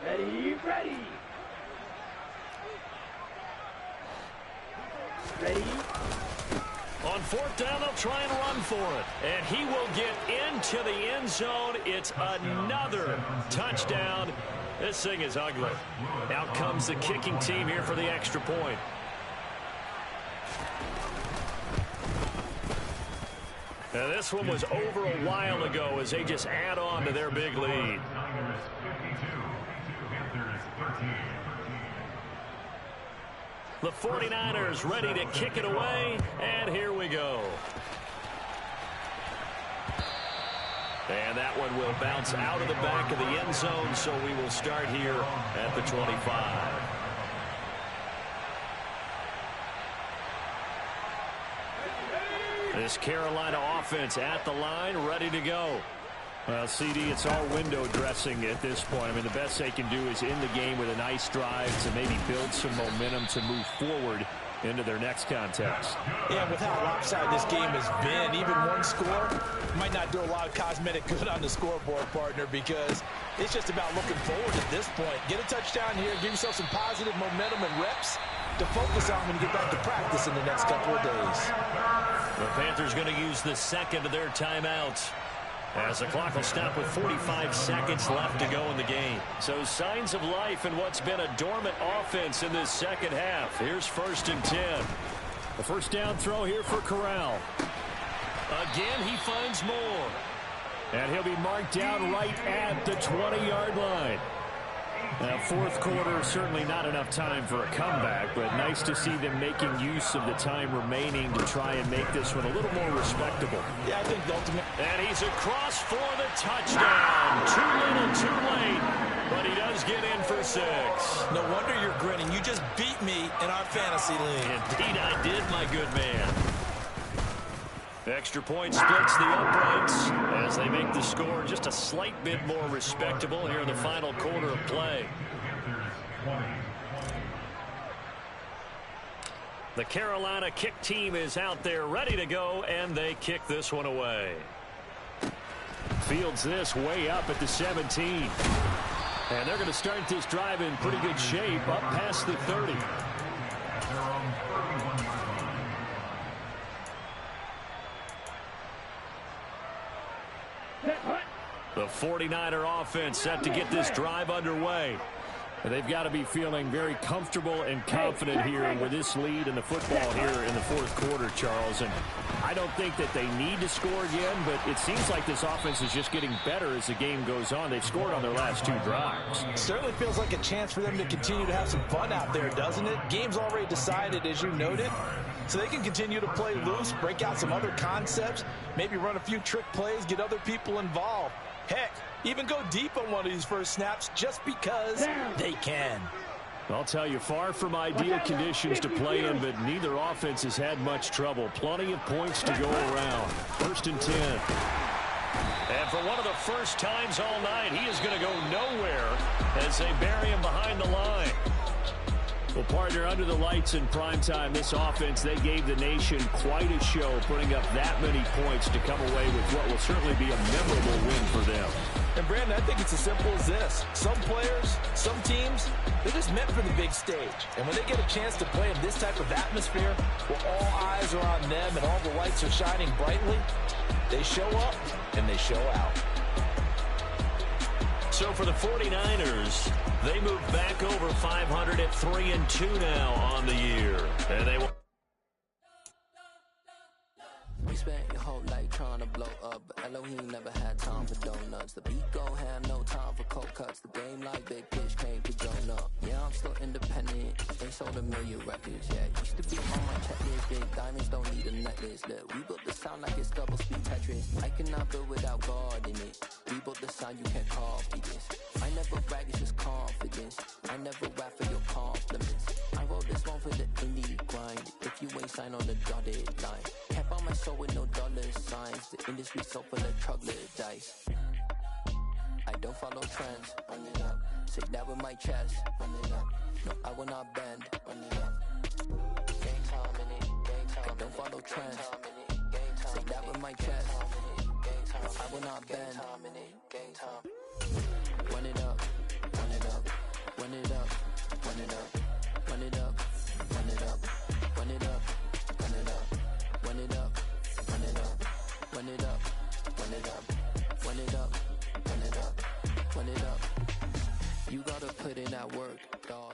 Ready, ready. Ready. On 4th down, they'll try and run for it. And he will get into the end zone. It's another touchdown. This thing is ugly. Out comes the kicking team here for the extra point. Now, this one was over a while ago as they just add on to their big lead. The 49ers ready to kick it away, and here we go. And that one will bounce out of the back of the end zone, so we will start here at the 25. This Carolina offense at the line, ready to go. Well, CD, it's all window dressing at this point. I mean, the best they can do is end the game with a nice drive to maybe build some momentum to move forward into their next contest. Yeah, with how lopsided this game has been, even one score might not do a lot of cosmetic good on the scoreboard, partner, because it's just about looking forward at this point. Get a touchdown here, give yourself some positive momentum and reps to focus on when you get back to practice in the next couple of days. The Panthers going to use the second of their timeouts, as the clock will stop with 45 seconds left to go in the game. So signs of life in what's been a dormant offense in this second half. Here's 1st and 10. The first down throw here for Corral. Again, he finds more. And he'll be marked down right at the 20-yard line. Now, fourth quarter, certainly not enough time for a comeback, but nice to see them making use of the time remaining to try and make this one a little more respectable. Yeah, I think the ultimate... And he's across for the touchdown. Too little, too late, but he does get in for 6. No wonder you're grinning. You just beat me in our fantasy league. Indeed, I did, my good man. Extra point splits the uprights as they make the score just a slight bit more respectable here in the final quarter of play. The Carolina kick team is out there ready to go, and they kick this one away. Fields this way up at the 17. And they're going to start this drive in pretty good shape up past the 30. The 49er offense set to get this drive underway. They've got to be feeling very comfortable and confident here with this lead in the football here in the fourth quarter, Charles. And I don't think that they need to score again, but it seems like this offense is just getting better as the game goes on. They've scored on their last 2 drives. Certainly feels like a chance for them to continue to have some fun out there, doesn't it? Game's already decided, as you noted. So they can continue to play loose, break out some other concepts, maybe run a few trick plays, get other people involved. Heck, even go deep on one of these first snaps just because they can. I'll tell you, far from ideal conditions to play in, but neither offense has had much trouble. Plenty of points to go around. 1st and 10. And for one of the first times all night, he is going to go nowhere as they bury him behind the line. Well, partner, under the lights in primetime, this offense, they gave the nation quite a show, putting up that many points to come away with what will certainly be a memorable win for them. And, Brandon, I think it's as simple as this. Some players, some teams, they're just meant for the big stage. And when they get a chance to play in this type of atmosphere where all eyes are on them and all the lights are shining brightly, they show up and they show out. So for the 49ers, they move back over 500 at 3-2 now on the year. And they will. We spent your whole life trying to blow up, but Elohim never had time for donuts. The beat gon' have no time for cold cuts. The game like Big Fish came to join up. Yeah, I'm still independent. They sold a million records. Yeah, used to be on my checklist. Big diamonds don't need a necklace. Look, we built the sound like it's double speed Tetris. I cannot build without God in it. We built the sound, you can't copy this. I never brag, it's just confidence. I never rap for your compliments. I wrote this one for the indie grind. If you ain't signed on the dotted line, can't buy my soul with no dollar signs. The industry so full of troglodytes. I don't follow trends. Run it up. Say that with my chest. Run it up. No, I will not bend. Run it up. Game time in it. Game time. I don't follow trends. Say that with my chest. No, I will not bend. Game time. Run it up. Run it up. Run it up. Run it up. Run it up. Run it up. Run it up. Run it up. Run it up. Run it up. Run it up. Run it up. Run it up. Run it up. Run it up. You gotta put in that work, dog.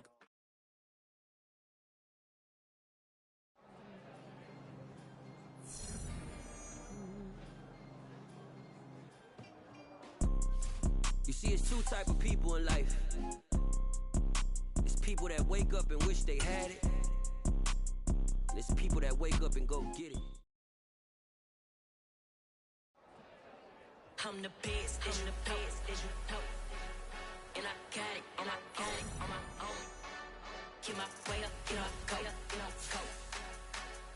You see, it's 2 type of people in life. It's people that wake up and wish they had it. And it's people that wake up and go get it. I'm the best, I'm the best, as you know. And I got it, and I got it on my own. Keep my way up, and I go, and I go.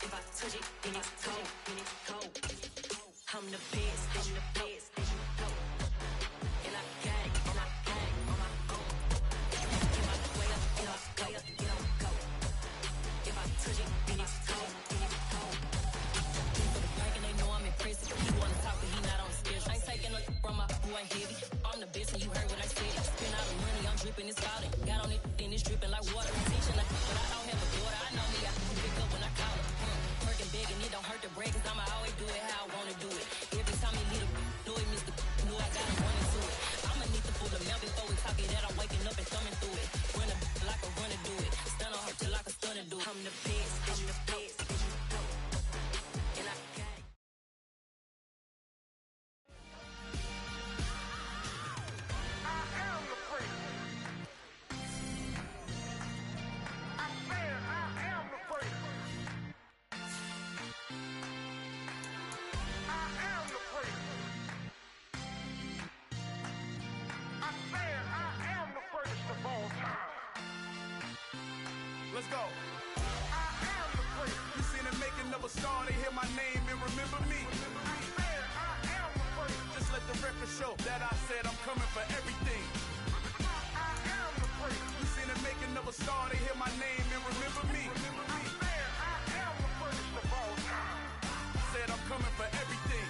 If I touch it, then it's cold, then it's cold. I'm the best, I'm the best, as you know. Let's go. I am the great. You seen the making of a star, they hear my name and remember me. I am the great. Just let the record show that I said I'm coming for everything. I am the great. You seen the making of a star, they hear my name and remember me. I am the greatest of all time. Said I'm coming for everything.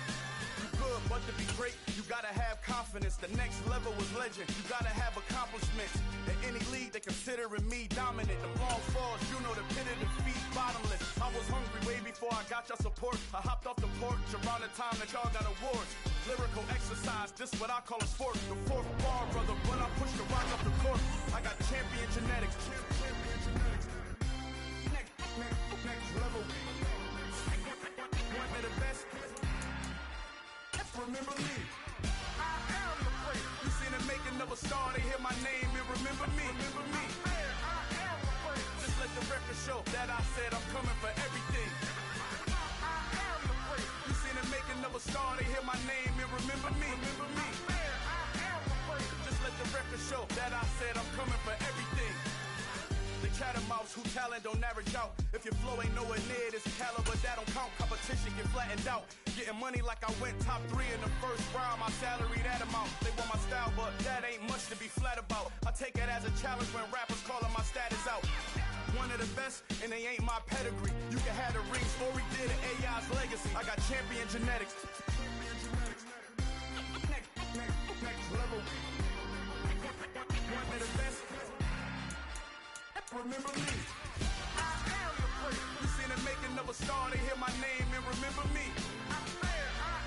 You good, but to be great, you gotta have confidence. The next level was legend. You gotta have accomplishments. In any league, they considering me dominant. The long falls, you know the pit of defeat, bottomless. I was hungry way before I got your support. I hopped off the porch around the time that y'all got awards. Lyrical exercise, this what I call a sport. The fourth bar, brother, when I push the rock up the court. I got champion genetics. Next level. One of the best. Remember me. I am the great. You seen the making of a star, they hear my name and remember me. Remember me. I am the great. Just let the record show that I said I'm coming for everything. I am the great. You seen the making of a star, they hear my name and remember me. Remember me. I am the great. Just let the record show that I said I'm coming for everything. The catamounts who talent don't average out. If your flow ain't nowhere near this caliber, that don't count. Competition get flattened out. Getting money like I went top 3 in the first round. My salary that amount. They want my style, but that ain't much to be flat about. I take it as a challenge when rappers calling my status out. One of the best, and they ain't my pedigree. You can have the ring, story did it, AI's legacy. I got champion genetics. Next level. One of the best. Remember me. I am the great. You seen the making of a star, they hear my name and remember me. I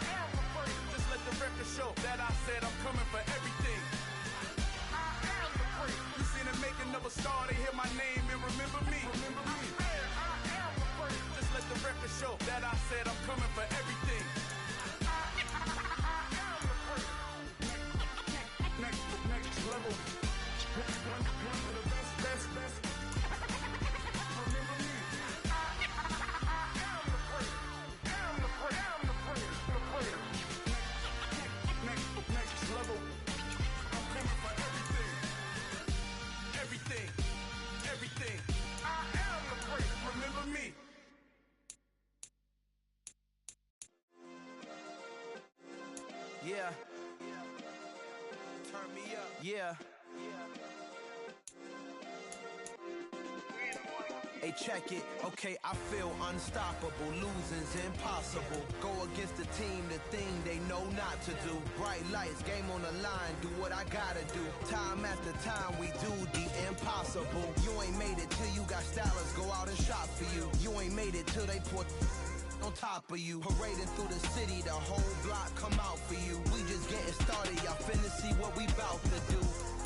am the great. Just let the record show that I said I'm coming for everything. I am the great. You seen the making of a star, they hear my name and remember me. Remember me. I am the great. Just let the record show that I said I'm coming for everything. I am the great. Next level. One of the best. Everything. I am the great. Remember me. Yeah. Turn me up. Yeah. Hey, check it. Okay, I feel unstoppable. Losing's impossible. Go against the team, the thing they know not to do. Bright lights, game on the line. Do what I gotta do. Time after time, we do the impossible. You ain't made it till you got stylers go out and shop for you. You ain't made it till they put on top of you. Parading through the city, the whole block come out for you. We just getting started, y'all finna see what we bout to do.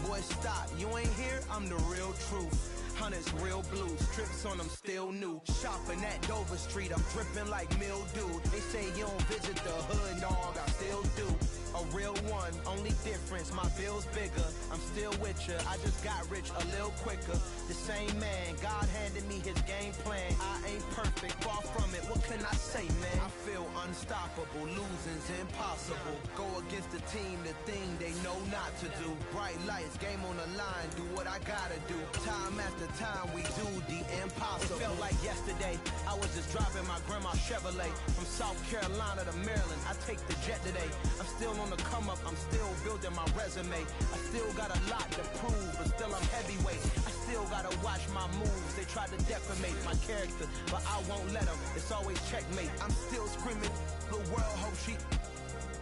Boy, stop, you ain't here, I'm the real truth. Hunters, real blue, strips on them still new. Shopping at Dover Street, I'm dripping like mildew. They say you don't visit the hood, dog, I still do. A real one, only difference, my bill's bigger. I'm still with ya, I just got rich a little quicker. The same man, God handed me his game plan. I ain't perfect, far from it, what can I say, man? I feel unstoppable, losing's impossible. Go against the team, the thing they know not to do. Bright lights, game on the line, do what I gotta do. Time after time, we do the impossible. It felt like yesterday, I was just driving my grandma's Chevrolet from South Carolina to Maryland. I take the jet today. I'm still on the come up, I'm still building my resume. I still got a lot to prove, but still I'm heavyweight. I still gotta watch my moves. They try to defamate my character, but I won't let them. It's always checkmate. I'm still screaming, the world hope she.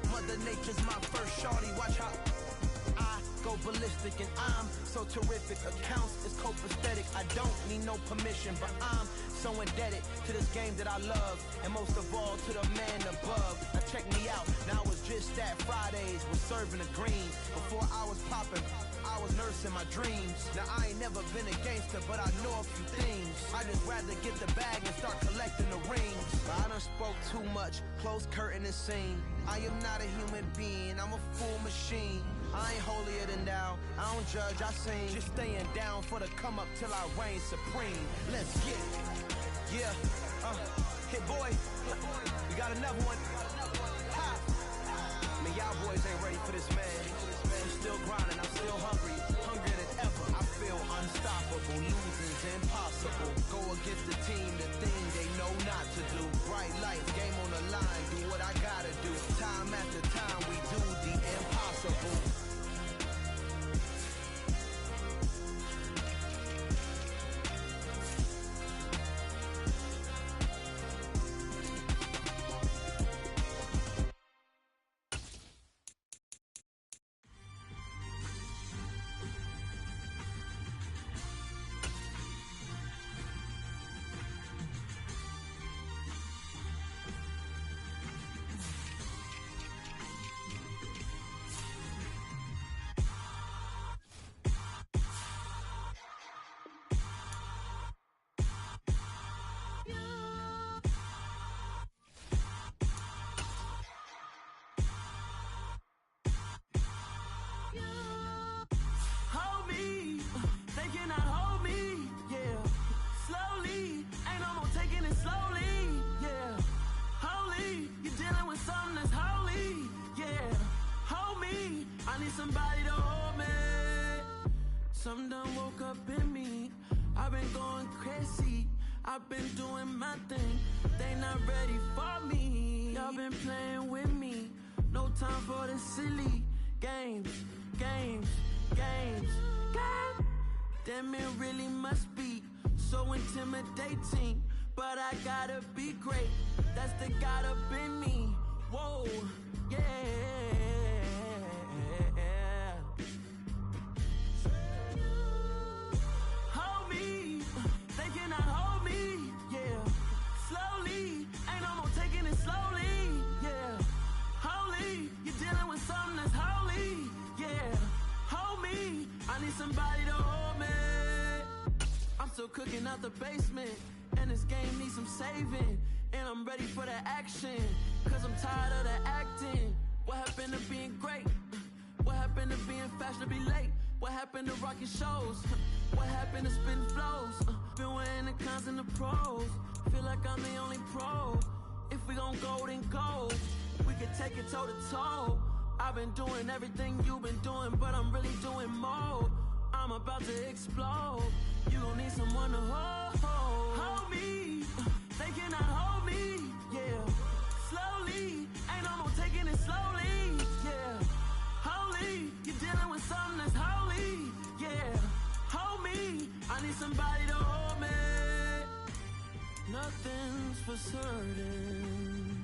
Mother Nature's my first shorty. Watch how I go ballistic, and I'm so terrific. Accounts is copacetic. I don't need no permission, but I'm so indebted to this game that I love, and most of all to the man above. Now check me out. Now it's just that Fridays was serving the green. Before I was popping, I was nursing my dreams. Now I ain't never been a gangster, but I know a few things. I just rather get the bag and start collecting the rings. But I done spoke too much. Close curtain and scene. I am not a human being. I'm a full machine. I ain't holier than thou. I don't judge, I sing. Just staying down for the come up till I reign supreme. Let's get it. Yeah, hit boy. We got another one. Ha. Man, y'all boys ain't ready for this, man. I'm still grinding, I'm still hungry. Hungrier than ever. feel unstoppable. Losing's impossible. Go against the team, the thing they know not to do. Bright lights, game on the line, do what I gotta do. Time after time, we do the impossible. Hold me, they cannot hold me, yeah. Slowly, ain't no more taking it slowly, yeah. Holy, you're dealing with something that's holy, yeah. Hold me, I need somebody to hold me. Something done woke up in me, I've been going crazy. I've been doing my thing, they not ready for me. Y'all been playing with me, no time for the silly games, games, games, games. Damn, it really must be so intimidating, but I gotta be great, that's the God up in me. Whoa, yeah. Hold me, they cannot hold me, yeah. Slowly, ain't no more taking it slowly, yeah. Holy, you're dealing with something that's holy, yeah. Hold me, I need somebody to hold me. I'm still cooking out the basement, and this game needs some saving. And I'm ready for the action, cause I'm tired of the acting. What happened to being great? What happened to being fashionably late? What happened to rocking shows? What happened to spitting flows? Been wearing the cons and the pros. Feel like I'm the only pro. If we gon' go, then go. We can take it toe to toe. I've been doing everything you've been doing, but I'm really doing more. I'm about to explode. You gon' need someone to hold. Hold me, they cannot hold me, yeah. Slowly, ain't no more taking it slowly, yeah. Holy, you're dealing with something that's holy, yeah. Hold me, I need somebody to hold me. Nothing's for certain,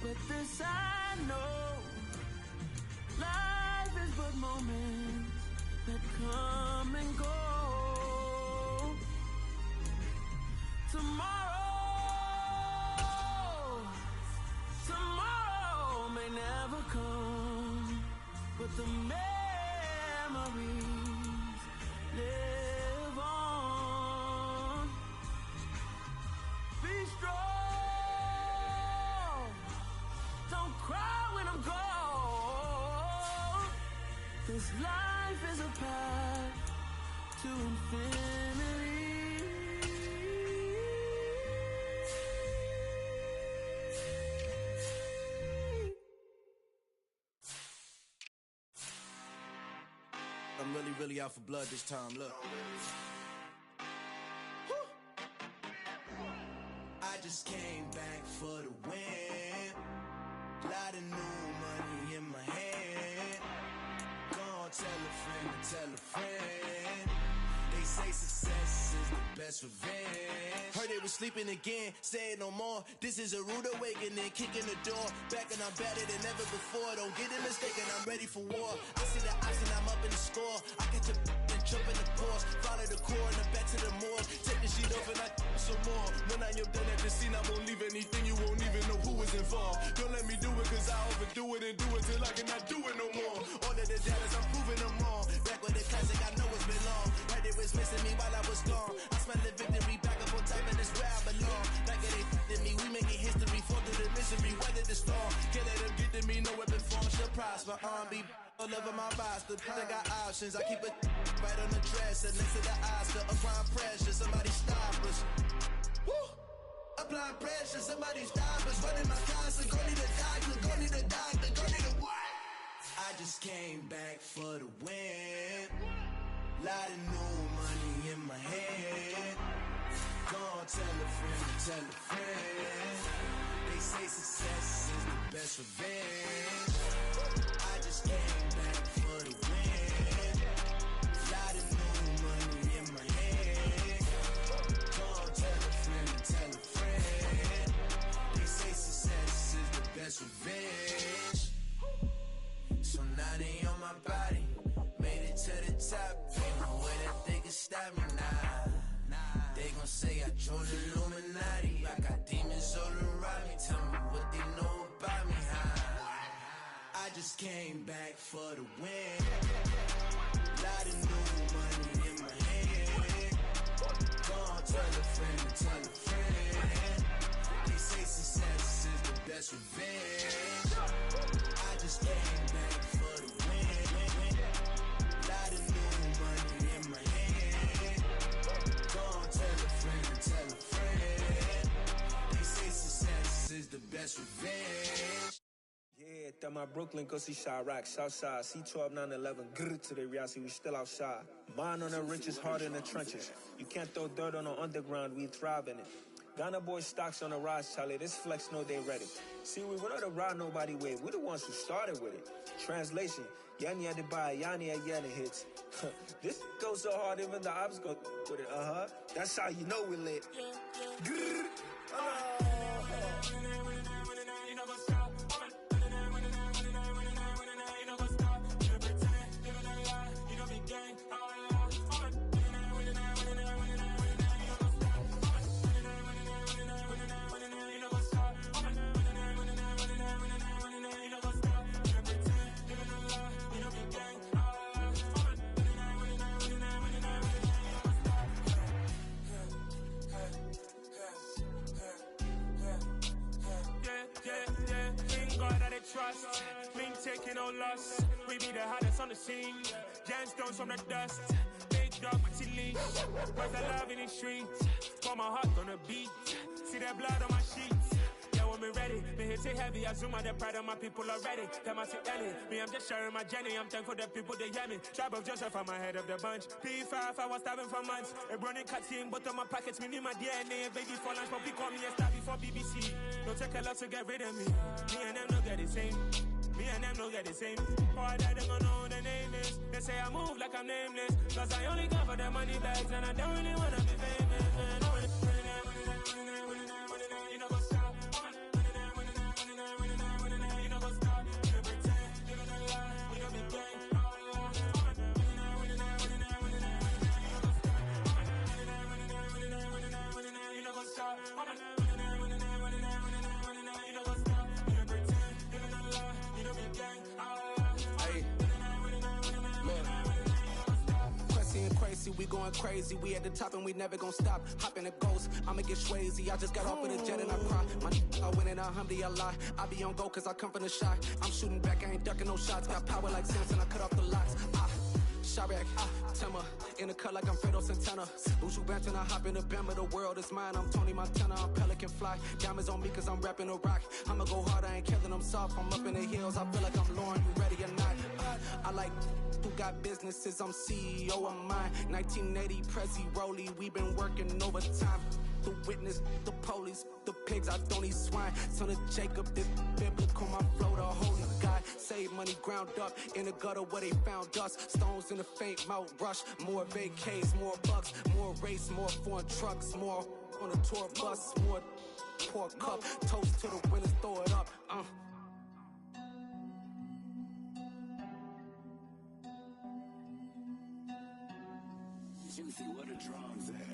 but this I know. Life is but moments that come and go. Tomorrow may never come, but the memories live on. Be strong, don't cry when I'm gone, 'cause life is a path to infinity. I'm really out for blood this time, look. Woo. I just came back for the win. Lot of new money in my hand. Gonna tell a friend to tell a friend. They say success is the best revenge. Heard they was sleeping again, say it no more. This is a rude awakening, kicking the door. Back and I'm better than ever before. Don't get it mistaken, I'm ready for war. I see the option, I'm up in the score. I get to and jump in the course. Follow the core and then back to the morgue. Take the sheet off and I some more. When I am done at the scene, I won't leave anything. You won't even know who was involved. Don't let me do it, cause I overdo it and do it till I cannot do it no more. All of the doubters, I'm proving them wrong. Back with the classic, I know it's been long. Heard they was missing me while I was gone. I smell the victory back up on top, and it's where I belong. Like it ain't f***ing me, we making history. Fall through the misery, weather the storm. Can't let them get to me, no weapon form shall prosper. Be all over my roster. I got options, I keep it right on the dresser. Next to the Oscar, applying pressure, somebody stop us. Woo! Applying pressure, somebody stop us. Running my concert, go need a doctor, go need a doctor, go need a what? I just came back for the win. Lot of new money in my head. Gonna tell a friend, tell a friend. They say success is the best revenge. I just came back for the win. Lot of new money in my head. Gonna tell a friend, tell a friend. They say success is the best revenge. So now they on my body. Made it to the top. Ain't no way that they can stop me now. They gon' say I joined the Illuminati. I got demons all around me. Tell me what they know about me, huh? I just came back for the win. Lot of new money in my head. Gonna tell a friend, tell a friend. They say success is the best revenge. I just came back for the win. Lot of new money in my head. Gonna tell a friend, tell a friend. They say success is the best revenge. Yeah, that my Brooklyn go see Chirac, Southside, C12 911, grr to the reality, we still outside. Mine on the riches, hard in the trenches. You can't throw dirt on the underground, we thrive in it. Ghana boys stocks on the rise, Charlie, this flex know they ready. See, we went on to ride nobody with, we the ones who started with it. Translation, Yani had to buy, Yani had Yana hits. This goes so hard, even the ops go with it, That's how you know we lit. Grr. Trust, been taking no loss. We be the hottest on the scene. Gemstones from the dust. Big dog with your leash. Where's the love in the streets? Got my heart on the beat. See that blood on my sheets. Yeah, when me ready, me hit it heavy. I zoom out the pride of my people already. Them I see Ellie. Me, I'm just sharing my journey. I'm thankful the people they hear me. Tribe of Joseph, I'm ahead of the bunch. P5, I was starving for months. A running cut team, but on my pockets, me need my DNA. Baby for lunch, but call me a star before BBC. Don't take a lot to get rid of me. Me and them don't get the same. Me and them don't get the same. All that they gonna know the name is. They say I move like I'm nameless. Cause I only come for the money bags and I don't really wanna be famous. Man. You know what's up? You know what's up? You pretend, you gonna lie, we don't be gang. You know what's up? We going crazy, we at the top and we never gonna stop. Hop in a ghost, I'ma get swayzy. I just got off with a jet and I cry. I win in a Humvee, I lie. I be on go cause I come from the shot. I'm shooting back, I ain't ducking no shots. Got power like Samson, I cut off the locks. Chirac, Timmer, in the cut like I'm Fredo Santana. Buju Banton, I hop in the Bama, the world is mine. I'm Tony Montana, I'm Pelican Fly. Diamonds on me cause I'm rapping a rock. I'ma go hard, I ain't killing them soft. I'm up in the hills, I feel like I'm Lauren, you ready or not? I like who got businesses, I'm CEO of mine. 1980 Prezi Rolly, we been working overtime. The witness, the police, the pigs, I don't eat swine. Son of Jacob, this biblical, my flow, the holy God. Save money ground up in the gutter where they found us. Stones in the faint mouth rush. More vacays, more bucks, more race, more foreign trucks, more on a tour bus, more pour cup. Toast to the winners, throw it up. Juicy, what a drums at.